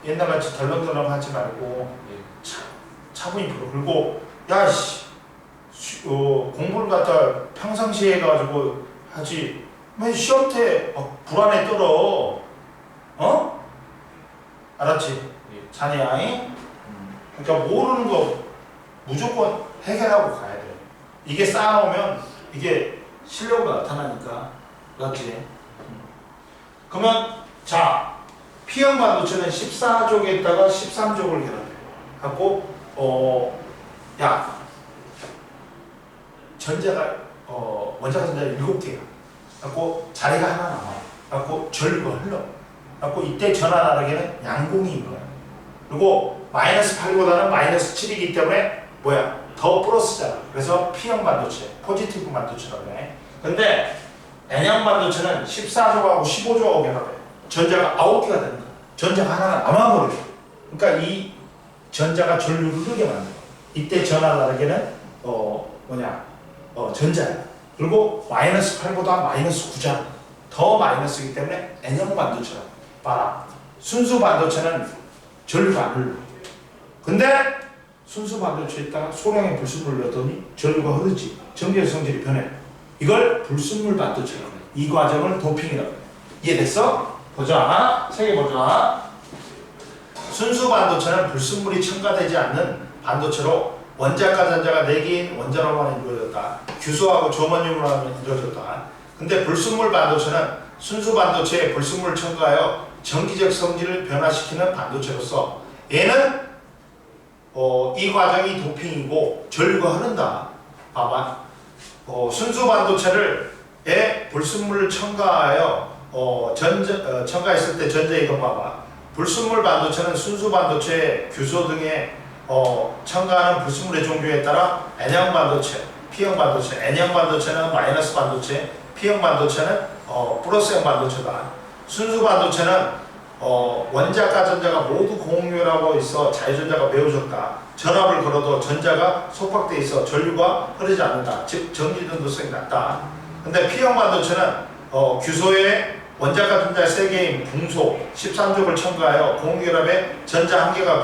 옛날같이 덜렁덜렁 하지 말고 차분히 풀어. 그리고 야씨 공부를 갖다 평상시에 해가지고 하지. 왜 시험 때 불안에 떨어? 알았지? 자네야. 그러니까 모르는 거 무조건 해결하고 가야 돼. 이게 쌓아놓으면 이게 실력으로 나타나니까. 맞지? 그러면 자 P형 반도체는 14족에다가 13족을 결합해 갖고 야 전자가 원자가 전자가 7개야. 갖고 자리가 하나 남아. 갖고 전류가 흘러. 갖고 이때 전하 나르기는 양공인 거야. 그리고 마이너스 8보다는 마이너스 7이기 때문에 뭐야? 더 플러스잖아. 그래서 P형 반도체, 포지티브 반도체라고 해. 근데 N형 반도체는 14조하고 15조하고 결합해. 전자가 9개가 되는 거야. 전자가 하나가 남아버려. 그러니까 이 전자가 전류를 흐르게 만들어. 이때 전하 다르게는 전자야. 그리고 마이너스 8보다 마이너스 9잖아. 더 마이너스이기 때문에 N형 반도체라고. 봐라. 순수 반도체는 전류가 안 흘러. 근데 순수 반도체에 있다가 소량의 불순물을 넣더니 전류가 흐르지. 전기의 성질이 변해. 이걸 불순물 반도체라고 해. 이 과정을 도핑이라고 해. 이해됐어? 보자. 세 개 보자. 순수 반도체는 불순물이 첨가되지 않는 반도체로 원자과 전자가 4개인 원자로만 이루어졌다. 규소하고 조먼융으로 이루어졌다. 근데 불순물 반도체는 순수 반도체에 불순물을 첨가하여 전기적 성질을 변화시키는 반도체로서 얘는 이 과정이 도핑이고 전류가 흐른다. 봐봐. 순수 반도체에 불순물을 첨가하여 첨가했을 때 전자 이동 봐봐. 불순물 반도체는 순수 반도체, 규소 등에 첨가하는 불순물의 종류에 따라 N형 반도체, P형 반도체, N형 반도체는 마이너스 반도체, P형 반도체는 플러스형 반도체다. 순수 반도체는 원자과 전자가 모두 공유하고 있어 자유전자가 매우 적다. 전압을 걸어도 전자가 속박돼 있어 전류가 흐르지 않는다. 즉 전기 전도성이 낮다. 근데 P형 반도체는 규소에 원자과 전자 3개인 붕소 13족을 첨가하여 공유결합에 전자 1개가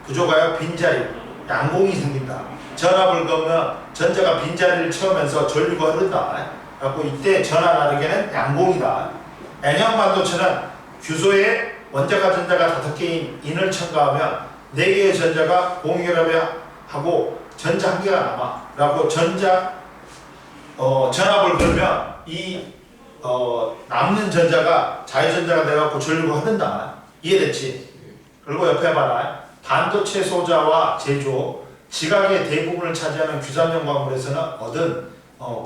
부족하여 빈자리, 양공이 생긴다. 전압을 걸면 전자가 빈자리를 채우면서 전류가 흐른다. 그래서 이때 전하 다르게는 양공이다. N형 반도체는 규소에 원자과 전자가 5개인 인을 첨가하면 4개의 전자가 공유결합에 하고 전자 1개가 남아. 라고 전압을 걸면 이 남는 전자가 자유전자가 돼갖고 전류가 흐른다. 이해됐지? 그리고 옆에 봐라. 반도체 소자와 제조, 지각의 대부분을 차지하는 규산형 광물에서는 얻은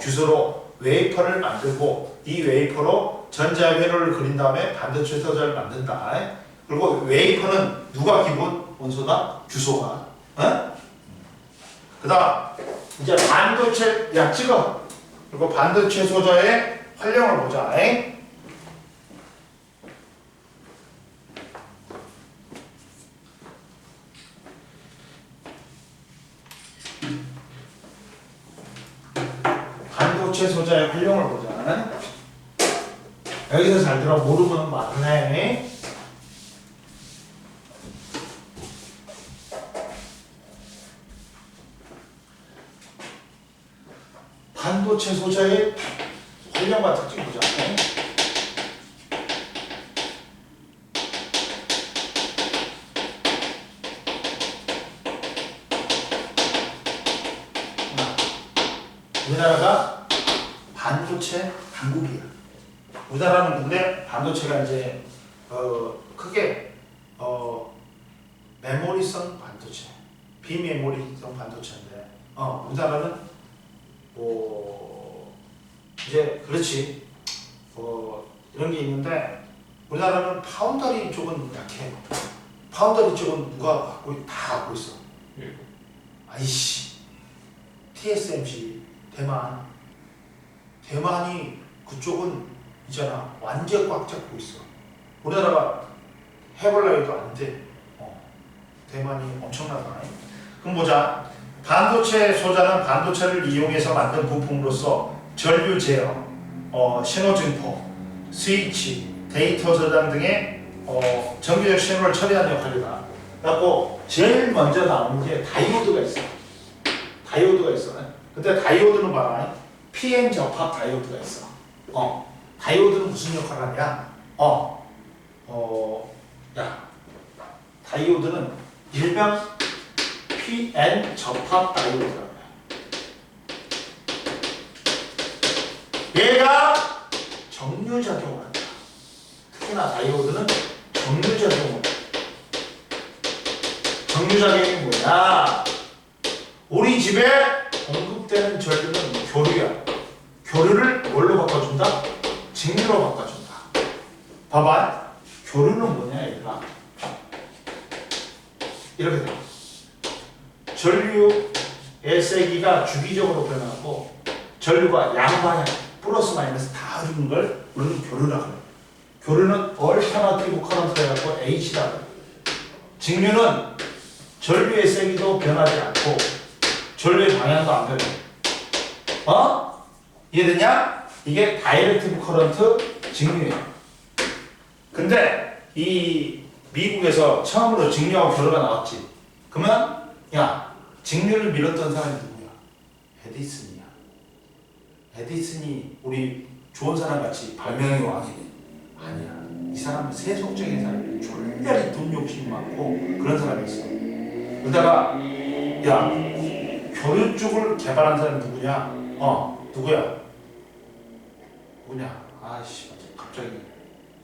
규소로 웨이퍼를 만들고 이 웨이퍼로 전자 회로를 그린 다음에 반도체 소자를 만든다. 그리고 웨이퍼는 누가 기본 원소다? 규소가. 그 다음 이제 반도체 찍어. 그리고 반도체 소자의 활용을 보자. 반도체 소자의 활용을 보자. 여기서 잘 들어. 모르면 많네. 반도체 소자의 활용과 특징 보자. 우리나라가 반도체 강국이야. 우리나라는 근데 반도체가 이제 크게 메모리성 반도체, 비메모리성 반도체인데 우리나라는 이제 그렇지 이런 게 있는데 우리나라는 파운더리 쪽은 약해. 파운더리 쪽은 누가 다 갖고 있어. 아이씨 TSMC 대만이 그쪽은 있잖아 완전 꽉 잡고 있어. 우리나라가 해볼라 해도 안 돼. 대만이 엄청나다. 그럼 보자. 반도체 소자는 반도체를 이용해서 만든 부품으로서 전류 제어, 신호 증폭, 스위치, 데이터 저장 등의 전기적 신호를 처리하는 역할이다. 그래갖고 제일 먼저 나오는 게 다이오드가 있어. 근데 다이오드는 봐라. PN 접합 다이오드가 있어. 다이오드는 무슨 역할을 하냐? 다이오드는 일명 PN 접합 다이오드라고 해. 얘가 정류작용을 한다. 특히나 다이오드는 정류작용을 한다. 정류작용이 뭐냐? 우리 집에 공급되는 전류는 교류야. 교류를 뭘로 바꿔준다? 직류로 바꿔준다. 봐봐. 교류는 뭐냐 얘들아? 이렇게 돼. 전류 주기적으로 변하고 전류가 양방향 플러스 마이너스 다 흐르는 걸 우리는 교류라고 해요. 교류는 얼터너티브 커런트 해갖고 H라고 해요. 직류는 전류의 세기도 변하지 않고 전류의 방향도 안 변해. 이해되냐? 이게 다이렉티브 커런트 직류예요. 근데 이 미국에서 처음으로 직류하고 교류가 나왔지. 그러면 야, 직류를 밀었던 사람이 누구야? 에디슨이야. 에디슨이 우리 좋은 사람 같이 발명의 왕이네. 아니야. 이 사람은 세속적인 사람이야. 졸렬히 돈 욕심 많고 그런 사람이 있어. 그러다가 야, 교류 쪽을 개발한 사람이 누구냐? 누구야? 누구냐? 아이씨, 갑자기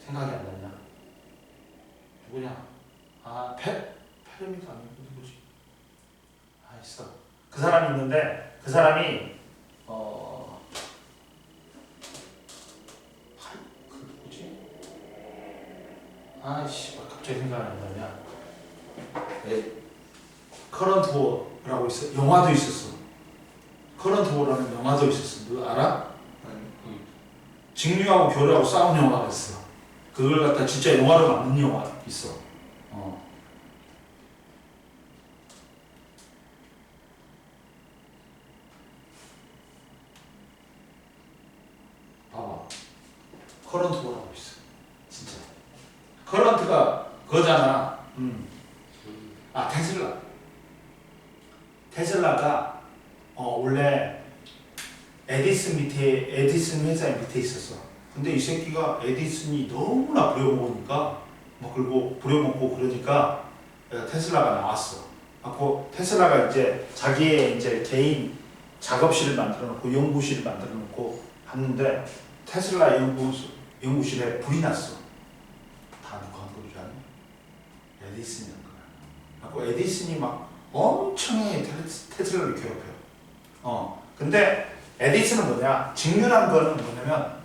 생각이 안 나냐? 누구냐? 페르미도 아니고 누구지? 있어. 그 사람이 있는데 그 사람이 그 누구지? 아이씨, 갑자기 생각이 안 나냐? 커런트 워라고 있어. 영화도 있었어. 커런트 워라는 영화도 있었어. 너 알아? 직류하고 교류하고 싸운 영화가 있어. 그걸 갖다 진짜 영화로 만든 영화 있어. 봐봐. 커런트 워라고 있어. 진짜. 커런트가 그거잖아. 테슬라. 테슬라가 원래 에디슨 회사 밑에 있었어. 근데 이 새끼가 에디슨이 너무나 부려먹으니까 그리고 부려먹고 그러니까 테슬라가 나왔어. 그래서 테슬라가 이제 자기의 이제 개인 작업실을 만들어 놓고 연구실을 만들어 놓고 하는데 테슬라 연구실에 불이 났어. 다 누가 한 거지 않니? 에디슨이 한 거야. 그래서 에디슨이 막 엄청나게 테슬라를 괴롭혀요. 근데 에디슨은 뭐냐? 직류라는 거는 뭐냐면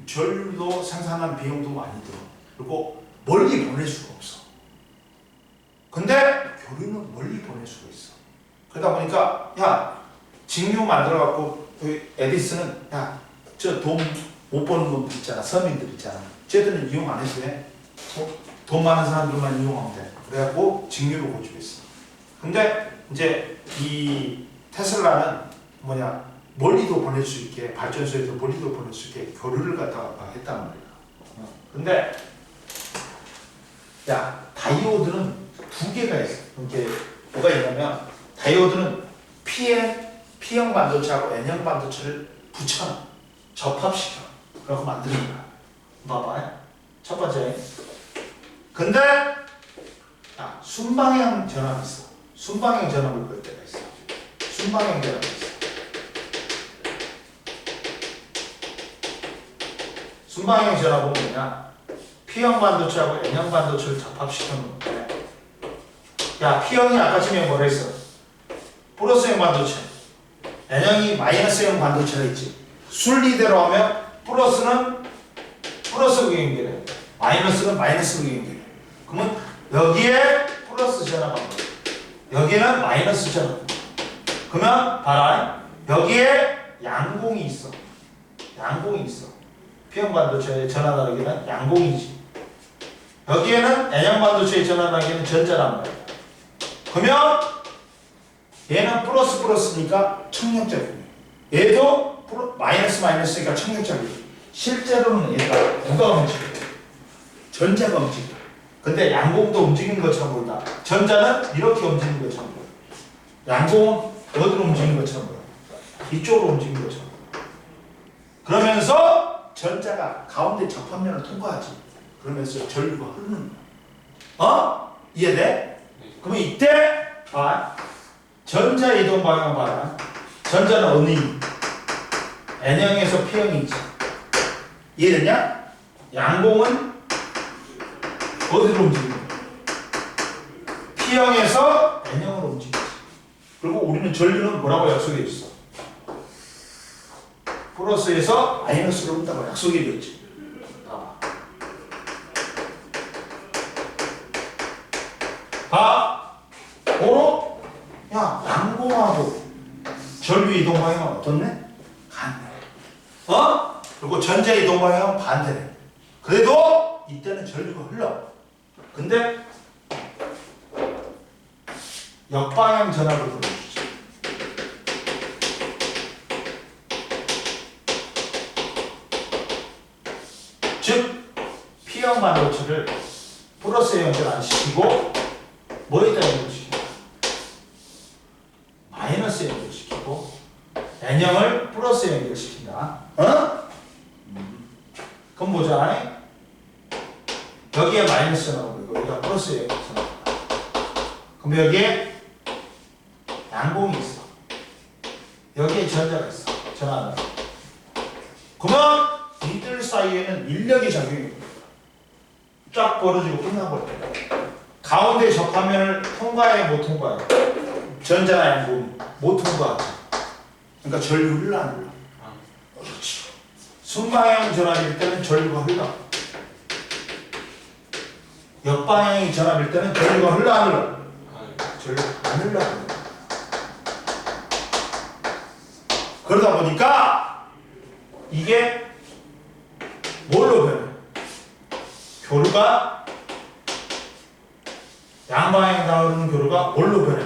전류도 생산한 비용도 많이 들어. 그리고 멀리 보낼 수가 없어. 근데 교류는 멀리 보낼 수가 있어. 그러다 보니까 야, 직류 만들어갖고 에디슨은 야, 저 돈 못 버는 분들 있잖아. 서민들 있잖아. 쟤들은 이용 안 해도 돼. 돈 많은 사람들만 이용하면 돼. 그래갖고 직류를 고집했어. 근데 이제 이 테슬라는 뭐냐, 멀리도 보낼 수 있게, 발전소에서 멀리도 보낼 수 있게 교류를 갖다가 했단 말이야. 근데 야, 다이오드는 두 개가 있어. 이게 뭐가 있냐면 다이오드는 P형 반도체하고 N형 반도체를 붙여놔. 접합시켜. 그래서 만드는 거야. 봐봐. 첫 번째. 근데 순방향 전압이 있어. 순방향 전압을 볼 때가 있어. 순방향 전압이 있어. 순방향 전압은 뭐냐? P형 반도체하고 N형 반도체를 접합시켜 놓는데, 야, P형이 아까 전에 뭐라 했어? 플러스형 반도체. N형이 마이너스형 반도체가 있지. 순리대로 하면 플러스는 플러스 극 연결해. 마이너스는 마이너스 극 연결해. 그러면 여기에 플러스 전압하고 여기는 마이너스 전압. 그러면 봐라. 여기에 양공이 있어. 양공이 있어. P형 반도체의 전환하기는 양공이지. 여기에는 N형 반도체의 전환하기는 전자란 말이야. 그러면 얘는 플러스 플러스니까 청력작용이야. 얘도 마이너스 마이너스니까 청력작용이야. 실제로는 얘가 누가 움직여? 전자가 움직여. 근데 양공도 움직이는 것처럼 보인다. 전자는 이렇게 움직이는 것처럼 보여. 양공은 어디로 움직이는 것처럼 보여. 이쪽으로 움직이는 것처럼 보여. 그러면서 전자가 가운데 접합면을 통과하지. 그러면서 전류가 흐르는 거야. 이해돼? 그러면 이때 전자 이동 방향 봐라. 전자는 어느 이? N형에서 P형이 있지. 이해됐냐? 양공은 어디로 움직이는 거야? P형에서 N형으로 움직이지. 그리고 우리는 전류는 뭐라고 약속해 있어? 플러스에서 마이너스로 온다고 약속해 줬지. 야, 전류 이동 방향은 어떻네? 같네. 그리고 전자 이동 방향은 반대네. 그래도 이때는 전류가 흘러. 근데 역방향 전압을 불러주죠. 즉 P형 반도체를 플러스에 연결 안 시키고 뭐에다 연결시킨다? 마이너스에 연결시키고 N형을 플러스에 연결시킨다. 그럼 보자. 여기에 마이너스 나오고 여기가 플러스에 연결시킨다. 그럼 여기에 양봉이 있어. 여기에 전자가 있어. 전하는. 그러면 이들 사이에는 인력이 작용이 쫙 벌어지고 끝나버려. 가운데 적화면을 통과해 못 통과해? 전자나 양봉이 못 통과하지. 그러니까 전류 흘러 안 흘러? 그렇지. 순방향 전압일 때는 전류가 흘러. 역방향이 전압일 때는 전류가 흘러 안 흘러? 전류 안 흘러. 그러다 보니까 이게 뭘로 변해? 교류가 양방향에 나오는 교류가 뭘로 변해?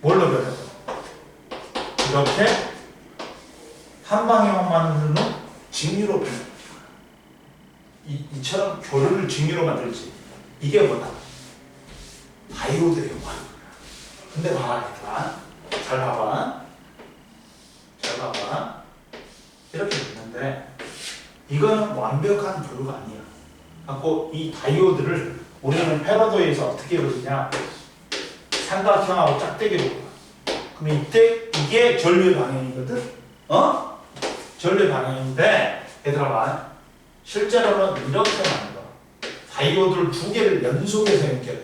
뭘로 변해? 이렇게 한 방향만 흐르는 직류로 변해. 이처럼 교류를 직류로 만들지. 이게 뭐다? 다이오드의 효과. 근데 봐라, 잘 봐봐. 잘 봐봐. 이렇게 있는데 이거는 완벽한 교류가 아니야. 갖고 이 다이오드를 우리는 패러도에서 어떻게 그리냐? 삼각형하고 짝대기로 그려. 그럼 이때 이게 전류의 방향이거든. 전류의 방향인데 얘들아 봐. 실제로는 이렇게 만들어. 다이오드를 두 개를 연속해서 연결해.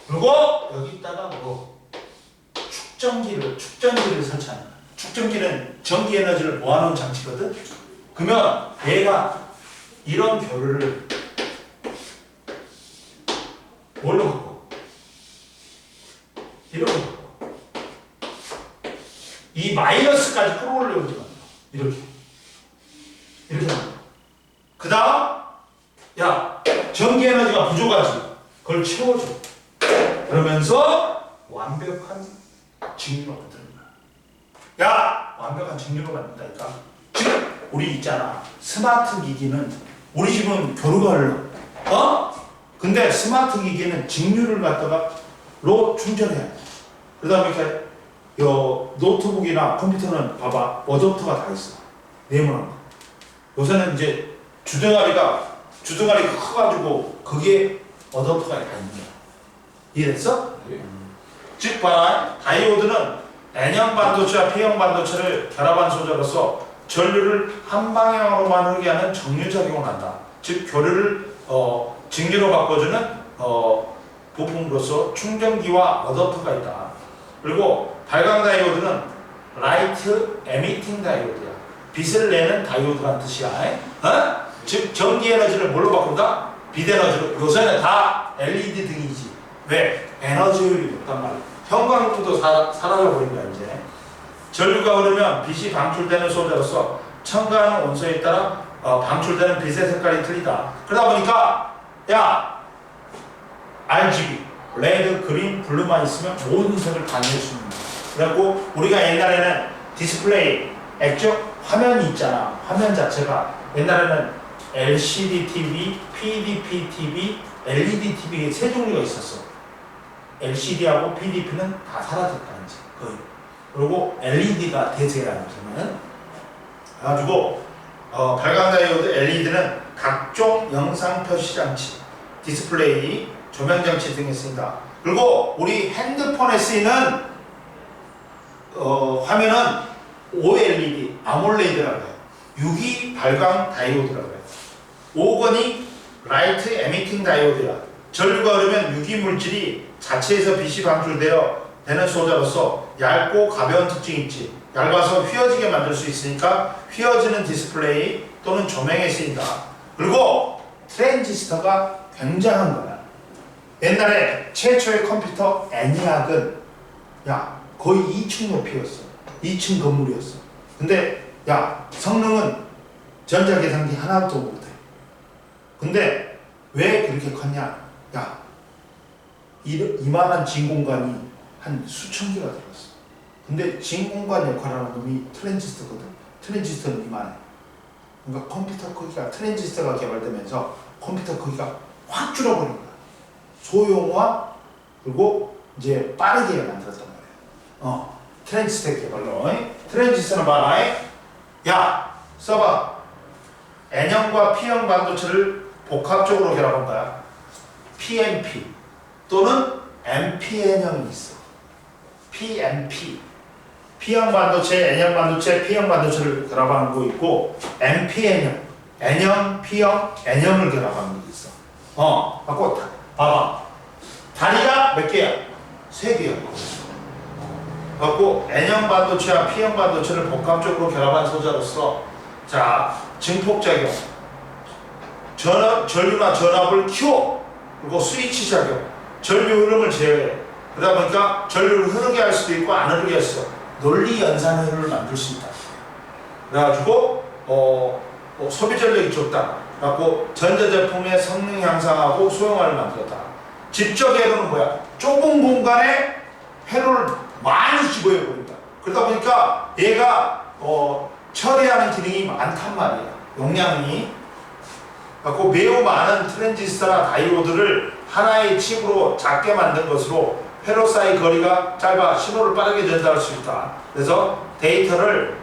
그리고 여기다가 뭐 축전기를 설치하는 거야. 축전기는 전기 에너지를 모아놓은 장치거든. 그러면 얘가 이런 교류를 뭘로 갖고? 이렇게 갖고. 이 마이너스까지 끌어올려오지 마. 이렇게. 그 다음, 야, 전기 에너지가 부족하지. 그걸 채워줘. 그러면서 완벽한 직류로 만드는 거야. 야, 완벽한 직류로 만든다니까. 즉, 우리 있잖아. 스마트 기기는 우리 집은 교류가 흘러. 근데 스마트 기기는 직류를 갖다가 충전해야 돼. 그러다 보니까 노트북이나 컴퓨터는 봐봐. 어댑터가 다 있어. 네모난 거. 요새는 이제 주둥아리가 커가지고 그게 어댑터가 다 있는 거야. 이해됐어? 즉 봐라. 다이오드는 N형 반도체와 P형 반도체를 결합한 소재로서 전류를 한 방향으로만 흐르게 하는 정류작용을 한다. 즉 교류를 직류로 바꿔주는 부품으로서 충전기와 어댑터가 있다. 그리고 발광 다이오드는 라이트 에미팅 다이오드야. 빛을 내는 다이오드란 뜻이야. 즉 전기 에너지를 뭘로 바꾼다? 빛 에너지로. 요새는 다 LED 등이지. 왜? 에너지 효율이 높단 말이야. 형광등도 사라져 버린 거야 이제. 전류가 흐르면 빛이 방출되는 소재로서 첨가하는 원소에 따라 방출되는 빛의 색깔이 틀리다. 그러다 보니까 야 RGB, 레드, 그린, 블루만 있으면 모든 색을 다 낼 수 있는 거야. 그래갖고 우리가 옛날에는 디스플레이, 액정 화면이 있잖아. 화면 자체가 옛날에는 LCD TV, PDP TV, LED TV 세 종류가 있었어. LCD하고 PDP는 다 사라졌다 이제 거의. 그리고 LED가 대세라는 거잖아요. 그래가지고 발광 다이오드 LED는 각종 영상 표시 장치, 디스플레이, 조명 장치 등에 쓰인다. 그리고 우리 핸드폰에 쓰이는 화면은 OLED, 아몰레이드라고 해요. 유기 발광 다이오드라고 해요. 5번이 라이트 에미팅 다이오드야. 전류가 흐르면 유기 물질이 자체에서 빛이 방출되어 되는 소재로서 얇고 가벼운 특징이 있지. 얇아서 휘어지게 만들 수 있으니까 휘어지는 디스플레이 또는 조명에 쓰인다. 그리고 트랜지스터가 굉장한 거야. 옛날에 최초의 컴퓨터 애니악은 야 거의 2층 높이였어. 2층 건물이었어. 근데 야 성능은 전자계산기 하나도 못해. 근데 왜 그렇게 컸냐? 야 이만한 진 공간이 한 수천 개가 들어갔어. 근데 진 공간 역할하는 놈이 트랜지스터거든. 트랜지스터는 이만해. 그러니까 컴퓨터 크기가 트랜지스터가 개발되면서 컴퓨터 크기가 확 줄어버린 거야. 소형화 그리고 이제 빠르게 만들었단 말이야. 트랜지스터 개발로. 트랜지스터는 봐라. 야 써봐. N형과 P형 반도체를 복합적으로 결합한 거야. PNP 또는 NPN형이 있어. PNP P형 반도체, N형 반도체, P형 반도체를 결합하는 거 있고 NPN형, N형, P형, N형을 결합하는 거 있어. 갖고 봐봐. 다리가 몇 개야? 3개야. 갖고 N형 반도체와 P형 반도체를 복합적으로 결합한 소자로서 자 증폭작용, 전류나 전압을 키워. 그리고 스위치 작용, 전류 흐름을 제어해. 그러다 보니까 전류를 흐르게 할 수도 있고 안 흐르게 할 수 있어. 논리 연산회로를 만들 수 있다. 그래가지고 소비 전력이 좋다. 그래갖고 전자제품의 성능 향상하고 소형화를 만들었다. 직접 회로는 뭐야? 좁은 공간에 회로를 많이 집어해 버린다. 그러다 보니까 얘가 처리하는 기능이 많단 말이야. 용량이. 그래갖고 매우 많은 트랜지스터나 다이오드를 하나의 칩으로 작게 만든 것으로 회로 사이 거리가 짧아 신호를 빠르게 전달할 수 있다. 그래서 데이터를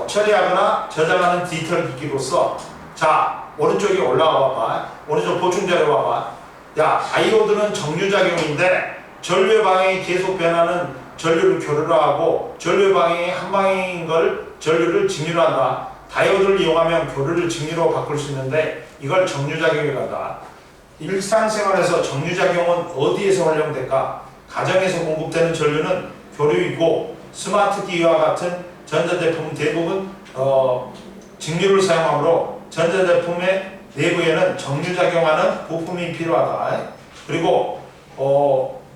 처리하거나 저장하는 디지털 기기로서 자 오른쪽에 올라와 봐봐. 오른쪽 보충자료 봐봐. 야 다이오드는 정류작용인데 전류의 방향이 계속 변하는 전류를 교류를 하고 전류의 방향이 한 방향인 걸 전류를 직류로 한다. 다이오드를 이용하면 교류를 직류로 바꿀 수 있는데 이걸 정류작용이라고 한다. 일상생활에서 정류작용은 어디에서 활용될까? 가정에서 공급되는 전류는 교류이고 스마트 기기와 같은 전자제품 대부분 직류를 사용하므로 전자제품의 내부에는 정류작용하는 부품이 필요하다. 그리고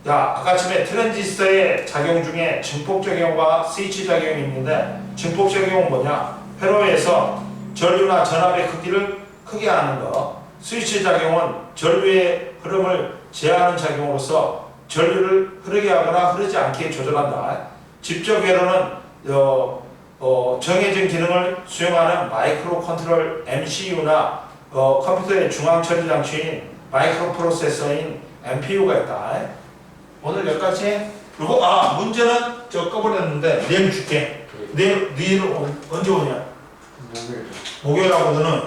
아까 전에 트랜지스터의 작용 중에 증폭작용과 스위치 작용이 있는데 증폭작용은 뭐냐? 회로에서 전류나 전압의 크기를 크게 하는 것. 스위치 작용은 전류의 흐름을 제어하는 작용으로서 전류를 흐르게 하거나 흐르지 않게 조절한다. 직접 회로는 정해진 기능을 수행하는 마이크로 컨트롤 MCU나 컴퓨터의 중앙 처리 장치인 마이크로 프로세서인 MPU가 있다. 오늘 여기까지. 그리고 문제는 저 꺼버렸는데 내일 줄게. 내일 언제 오냐? 목요일하고 너는?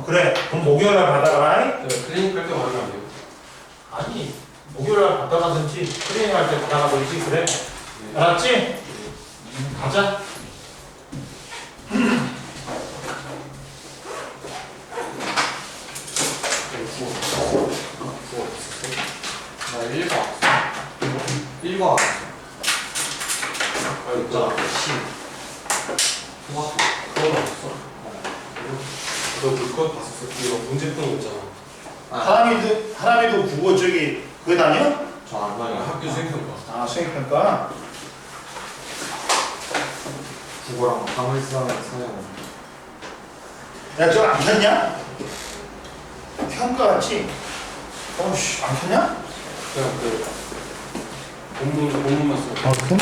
그래. 그럼 목요일날 받아라. 클리닉 할때 받으면 안 돼요? 아니 목요일날 받아가든지 클리닝 할 때 받아가든지 그래. 알았지? 가자. 나 1과 1과 있잖아. 토마토 그건 없어. 너 그거 봤었어? 이거 문제 푸는 거 있잖아. 하람이도 국어 저기 그거 다녀? 저 안 다녀요. 학교 수행평가. 수행평가. 국어랑 방울사 사용. 야 저거 안 켰냐? 평가 같지? 안 켰냐? 그냥 본문만 써. 켰네. 그냥